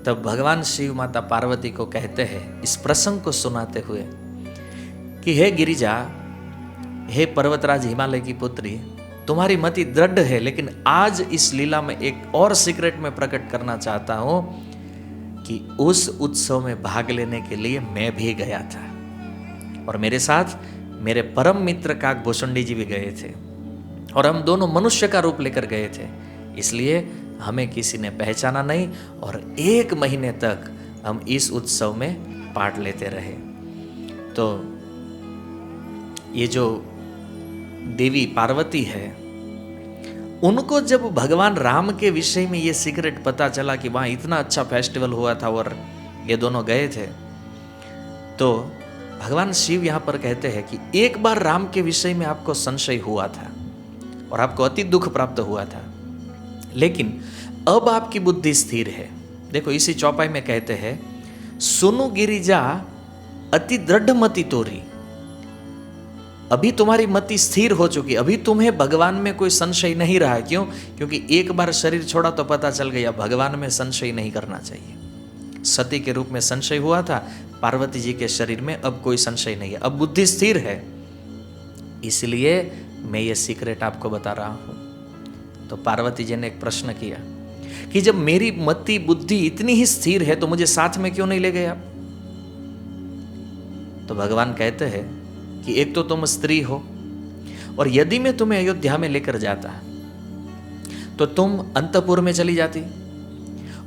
Speaker 1: तब भगवान शिव माता पार्वती को कहते हैं इस प्रसंग को सुनाते हुए कि हे गिरिजा, हे पर्वतराज हिमालय की पुत्री, तुम्हारी मति दृढ़ है, लेकिन आज इस लीला में एक और सीक्रेट में प्रकट करना चाहता हूं कि उस उत्सव में भाग लेने के लिए मैं भी गया था और मेरे साथ मेरे परम मित्र काकभूषुंडी जी भी गए थे। और हम दोनों मनुष्य का रूप लेकर गए थे, इसलिए हमें किसी ने पहचाना नहीं और 1 महीने तक हम इस उत्सव में पार्ट लेते रहे। तो ये जो देवी पार्वती है, उनको जब भगवान राम के विषय में ये सीक्रेट पता चला कि वहाँ इतना अच्छा फेस्टिवल हुआ था और ये दोनों गए थे, तो भगवान शिव यहाँ पर कहते हैं कि एक बार राम के विषय में आपको संशय हुआ था और आपको अति दुख प्राप्त हुआ था, लेकिन अब आपकी बुद्धि स्थिर है। देखो इसी चौपाई में कहते हैं, सुनु गिरिजा अति दृढ़ मति तोरी। अभी तुम्हारी मति स्थिर हो चुकी, अभी तुम्हें भगवान में कोई संशय नहीं रहा है। क्यों? क्योंकि एक बार शरीर छोड़ा तो पता चल गया भगवान में संशय नहीं करना चाहिए। सती के रूप में संशय हुआ था, पार्वती जी के शरीर में अब कोई संशय नहीं है, अब बुद्धि स्थिर है। इसलिए मैं ये सीक्रेट आपको बता रहा हूं। तो पार्वती जी ने एक प्रश्न किया कि जब मेरी मति बुद्धि इतनी ही स्थिर है तो मुझे साथ में क्यों नहीं ले गए आप? तो भगवान कहते हैं कि एक तो तुम स्त्री हो, और यदि मैं तुम्हें अयोध्या में लेकर जाता तो तुम अंतपुर में चली जाती,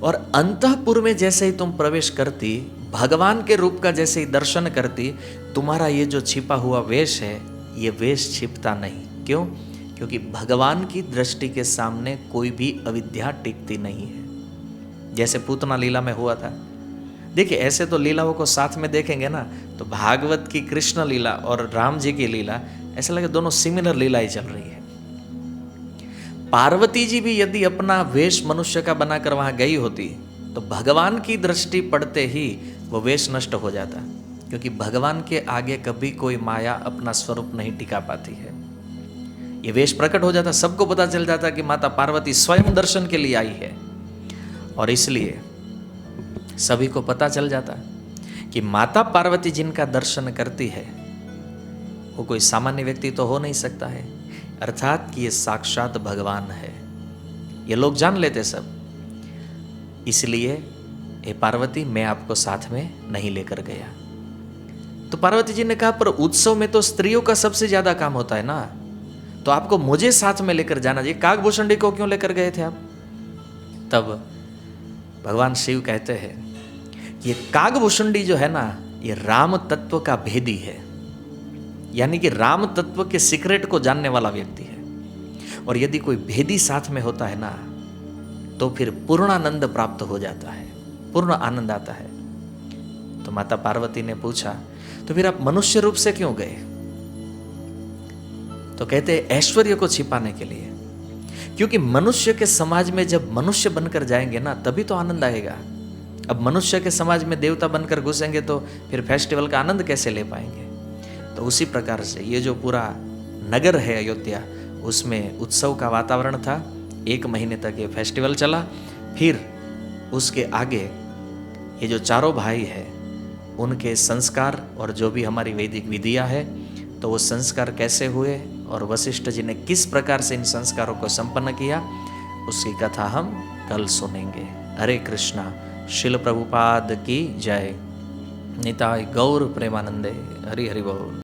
Speaker 1: और अंतपुर में जैसे ही तुम प्रवेश करती, भगवान के रूप का जैसे ही दर्शन करती, तुम्हारा ये जो छिपा हुआ वेश है, ये वेश छिपता नहीं। क्यों? क्योंकि भगवान की दृष्टि के सामने कोई भी अविद्या टिकती नहीं है। जैसे पूतना लीला में हुआ था। देखिए ऐसे तो लीलाओं को साथ में देखेंगे ना, तो भागवत की कृष्ण लीला और राम जी की लीला ऐसा लगे दोनों सिमिलर लीलाएं चल रही है। पार्वती जी भी यदि अपना वेश मनुष्य का बनाकर वहां गई होती तो भगवान की दृष्टि पड़ते ही वो वेश नष्ट हो जाता, क्योंकि भगवान के आगे कभी कोई माया अपना स्वरूप नहीं टिका पाती है। ये वेश प्रकट हो जाता, सबको पता चल जाता कि माता पार्वती स्वयं दर्शन के लिए आई है, और इसलिए सभी को पता चल जाता कि माता पार्वती जिनका दर्शन करती है वो कोई सामान्य व्यक्ति तो हो नहीं सकता है, अर्थात कि ये साक्षात भगवान है। ये लोग जान लेते सब। इसलिए हे पार्वती, मैं आपको साथ में नहीं लेकर गया। तो पार्वती जी ने कहा, पर उत्सव में तो स्त्रियों का सबसे ज्यादा काम होता है ना, तो आपको मुझे साथ में लेकर जाना चाहिए, कागभूषणी को क्यों लेकर गए थे आप? तब भगवान शिव कहते हैं, ये कागभूषणी जो है ना, ये राम तत्व का भेदी है, यानी कि राम तत्व के सीक्रेट को जानने वाला व्यक्ति है। और यदि कोई भेदी साथ में होता है ना, तो फिर पूर्णानंद प्राप्त हो जाता है, पूर्ण आनंद आता है। तो माता पार्वती ने पूछा, तो फिर आप मनुष्य रूप से क्यों गए? तो कहते हैं, ऐश्वर्य को छिपाने के लिए। क्योंकि मनुष्य के समाज में जब मनुष्य बनकर जाएंगे ना, तभी तो आनंद आएगा। अब मनुष्य के समाज में देवता बनकर घुसेंगे तो फिर फेस्टिवल का आनंद कैसे ले पाएंगे? तो उसी प्रकार से ये जो पूरा नगर है अयोध्या, उसमें उत्सव का वातावरण था। 1 महीने तक ये फेस्टिवल चला। फिर उसके आगे ये जो चारों भाई हैं, उनके संस्कार और जो भी हमारी वैदिक विधियाँ है, तो वो संस्कार कैसे हुए और वशिष्ठ जी ने किस प्रकार से इन संस्कारों को संपन्न किया, उसकी कथा हम कल सुनेंगे। हरे कृष्णा। शिल प्रभुपाद की जय। निताय गौर प्रेमानंदे। हरि हरि बोल।